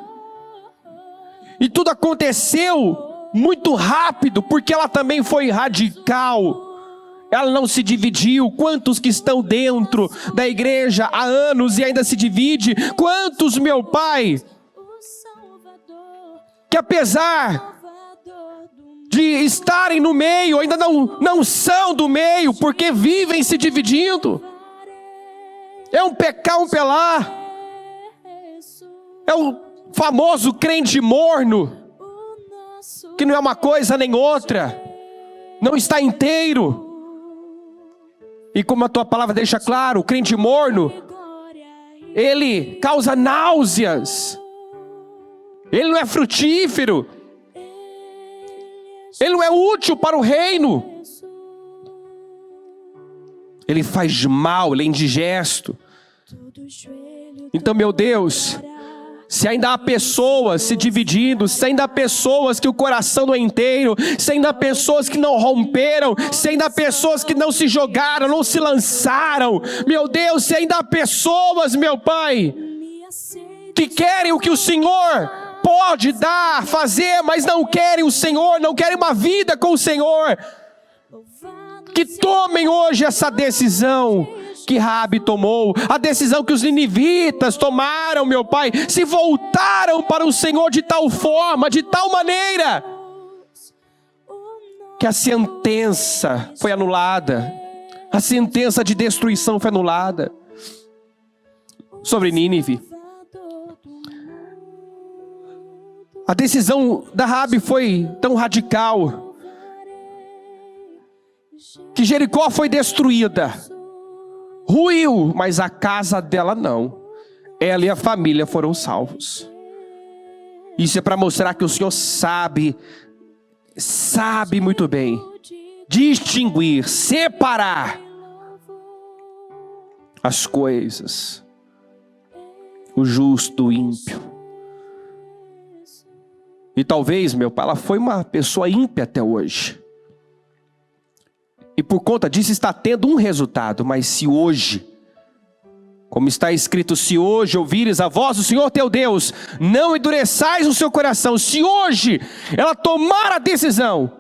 A: E tudo aconteceu muito rápido, porque ela também foi radical. Ela não se dividiu. Quantos que estão dentro da igreja há anos e ainda se divide? Quantos, meu Pai, que apesar de estarem no meio, ainda não são do meio, porque vivem se dividindo. É um pecar, um pelar. É o famoso crente morno, que não é uma coisa nem outra, não está inteiro. E como a tua palavra deixa claro, o crente morno, ele causa náuseas. ele não é frutífero, ele não é útil para o reino, ele faz mal, ele é indigesto. Então, meu Deus, se ainda há pessoas se dividindo, se ainda há pessoas que o coração não é inteiro, se ainda há pessoas que não romperam, se ainda há pessoas que não se jogaram, não se lançaram, meu Deus, se ainda há pessoas, meu Pai, que querem o que o Senhor pode dar, fazer, mas não querem o Senhor, não querem uma vida com o Senhor, que tomem hoje essa decisão que Raabe tomou, a decisão que os ninivitas tomaram, meu Pai, se voltaram para o Senhor de tal forma, de tal maneira, que a sentença foi anulada, a sentença de destruição foi anulada sobre Nínive. A decisão da Raabe foi tão radical que Jericó foi destruída, ruiu, mas a casa dela não. Ela e a família foram salvos. Isso é para mostrar que o Senhor sabe muito bem distinguir, separar as coisas, o justo do ímpio. E talvez, meu Pai, ela foi uma pessoa ímpia até hoje. E por conta disso está tendo um resultado. Mas se hoje, como está escrito, se hoje ouvires a voz do Senhor teu Deus, não endureçais o seu coração. Se hoje ela tomar a decisão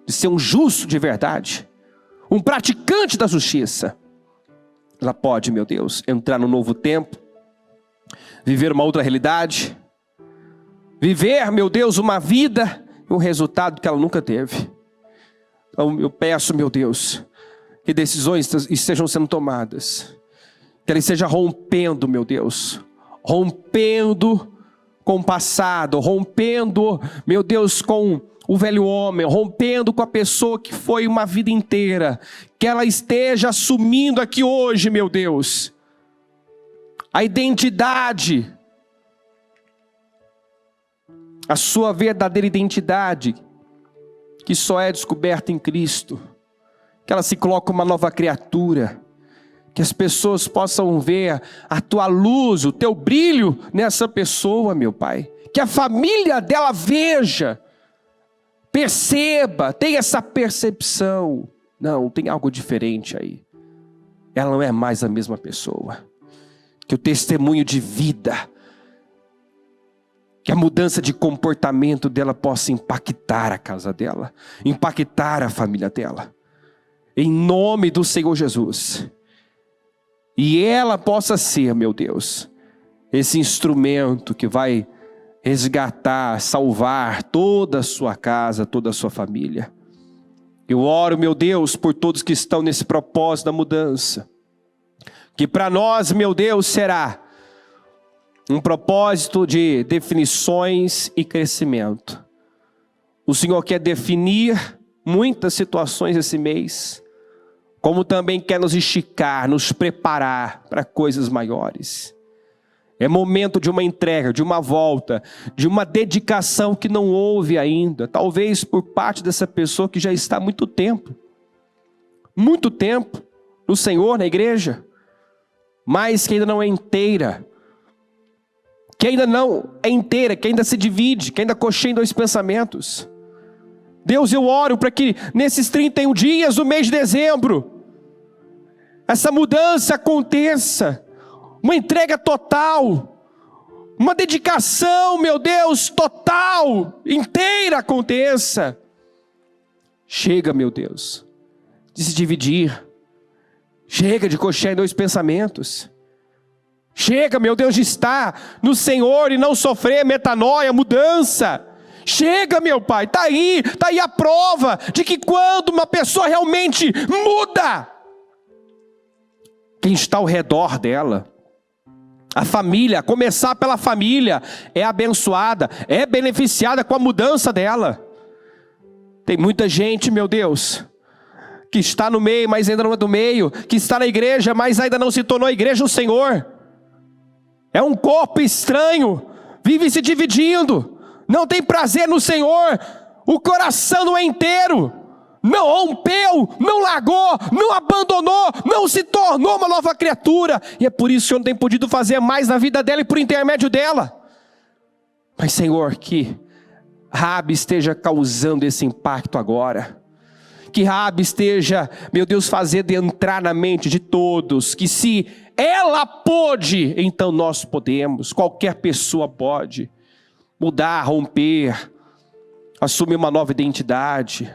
A: de ser um justo de verdade, um praticante da justiça, ela pode, meu Deus, entrar no novo tempo, viver uma outra realidade, viver, meu Deus, uma vida e um resultado que ela nunca teve. Então eu peço, meu Deus, que decisões estejam sendo tomadas, que ela esteja rompendo, meu Deus, rompendo com o passado, rompendo, meu Deus, com o velho homem, rompendo com a pessoa que foi uma vida inteira, que ela esteja assumindo aqui hoje, meu Deus, a identidade, a sua verdadeira identidade, que só é descoberta em Cristo, que ela se coloque uma nova criatura, que as pessoas possam ver a tua luz, o teu brilho nessa pessoa, meu Pai, que a família dela veja, perceba, tenha essa percepção, não, tem algo diferente aí, ela não é mais a mesma pessoa, que o testemunho de vida, que a mudança de comportamento dela possa impactar a casa dela, impactar a família dela, em nome do Senhor Jesus. E ela possa ser, meu Deus, esse instrumento que vai resgatar, salvar toda a sua casa, toda a sua família. Eu oro, meu Deus, por todos que estão nesse propósito da mudança, que para nós, meu Deus, será um propósito de definições e crescimento. O Senhor quer definir muitas situações esse mês, como também quer nos esticar, nos preparar para coisas maiores. É momento de uma entrega, de uma volta, de uma dedicação que não houve ainda, talvez por parte dessa pessoa que já está há muito tempo no Senhor, na igreja, mas que ainda não é inteira, que ainda não é inteira, que ainda se divide, que ainda cocheia em dois pensamentos. Deus, eu oro para que nesses 31 dias do mês de dezembro, essa mudança aconteça, uma entrega total, uma dedicação, meu Deus, total, inteira aconteça. Chega, meu Deus, de se dividir, chega de cochear em dois pensamentos. Chega, meu Deus, de estar no Senhor e não sofrer metanoia, mudança. Chega, meu Pai, está aí a prova de que quando uma pessoa realmente muda, quem está ao redor dela, a família, a começar pela família, é abençoada, é beneficiada com a mudança dela. Tem muita gente, meu Deus, que está no meio, mas ainda não é do meio, que está na igreja, mas ainda não se tornou a igreja do Senhor. É um corpo estranho, vive se dividindo, não tem prazer no Senhor, o coração não é inteiro, não rompeu, não largou, não abandonou, não se tornou uma nova criatura, e é por isso que o Senhor não tem podido fazer mais na vida dela e por intermédio dela. Mas Senhor, que Raabe esteja causando esse impacto agora, que Raabe esteja, meu Deus, fazendo entrar na mente de todos, que se ela pôde, então nós podemos, qualquer pessoa pode mudar, romper, assumir uma nova identidade,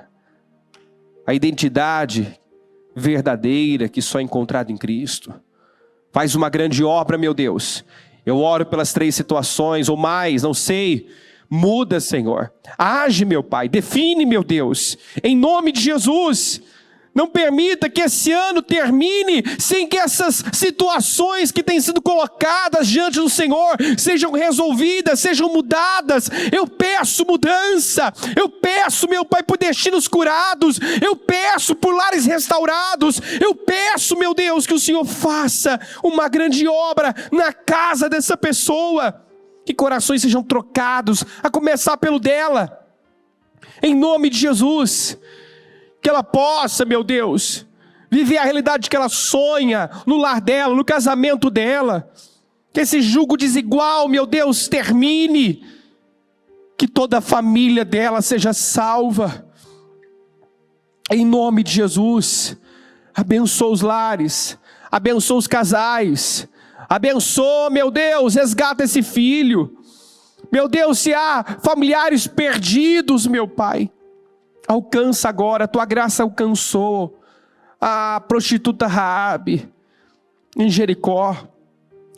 A: a identidade verdadeira que só é encontrada em Cristo. Faz uma grande obra, meu Deus. Eu oro pelas 3 situações ou mais, não sei. Muda, Senhor. Age, meu Pai. Define, meu Deus. Em nome de Jesus. Não permita que esse ano termine sem que essas situações que têm sido colocadas diante do Senhor sejam resolvidas, sejam mudadas. Eu peço mudança. Eu peço, meu Pai, por destinos curados. Eu peço por lares restaurados. Eu peço, meu Deus, que o Senhor faça uma grande obra na casa dessa pessoa. Que corações sejam trocados, a começar pelo dela. Em nome de Jesus. Que ela possa, meu Deus, viver a realidade que ela sonha no lar dela, no casamento dela. Que esse jugo desigual, meu Deus, termine. Que toda a família dela seja salva. Em nome de Jesus. Abençoa os lares, abençoa os casais. Abençoa, meu Deus, resgata esse filho. Meu Deus, se há familiares perdidos, meu Pai, alcança agora, a tua graça alcançou a prostituta Raabe em Jericó.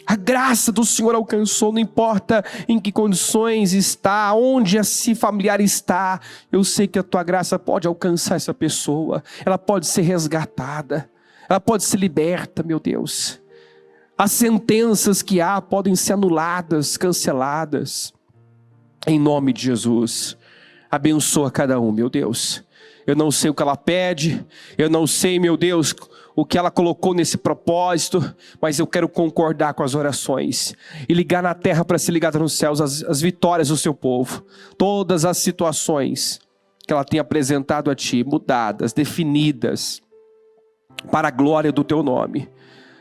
A: A graça do Senhor alcançou, não importa em que condições está, onde esse familiar está. Eu sei que a tua graça pode alcançar essa pessoa, ela pode ser resgatada, ela pode ser liberta, meu Deus. As sentenças que há podem ser anuladas, canceladas. Em nome de Jesus. Abençoa cada um, meu Deus. Eu não sei o que ela pede. Eu não sei, meu Deus, o que ela colocou nesse propósito. Mas eu quero concordar com as orações. E ligar na terra para ser ligada nos céus as vitórias do seu povo. Todas as situações que ela tem apresentado a Ti, mudadas, definidas. Para a glória do Teu nome.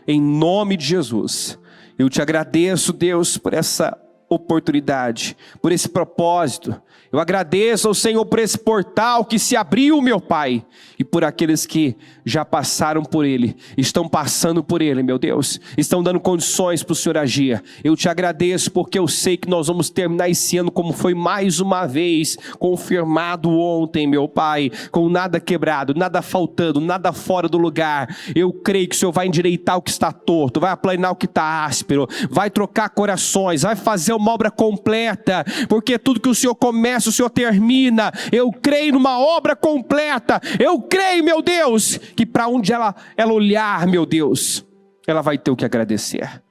A: Em nome de Jesus, eu te agradeço, Deus, por essa oportunidade, por esse propósito. Eu agradeço ao Senhor por esse portal que se abriu, meu Pai, e por aqueles que já passaram por ele, estão passando por ele, meu Deus, estão dando condições para o Senhor agir. Eu te agradeço porque eu sei que nós vamos terminar esse ano como foi mais uma vez confirmado ontem, meu Pai, com nada quebrado, nada faltando, nada fora do lugar. Eu creio que o Senhor vai endireitar o que está torto, vai aplanar o que está áspero, vai trocar corações, vai fazer uma obra completa, porque tudo que o Senhor começa, o Senhor termina. Eu creio numa obra completa. Eu creio, meu Deus, que para onde ela olhar, meu Deus, ela vai ter o que agradecer.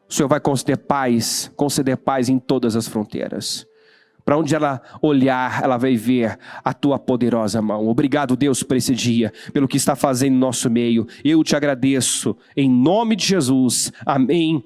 A: O Senhor vai conceder paz em todas as fronteiras. Para onde ela olhar, ela vai ver a tua poderosa mão. Obrigado, Deus, por esse dia, pelo que está fazendo no nosso meio. Eu te agradeço, em nome de Jesus. Amém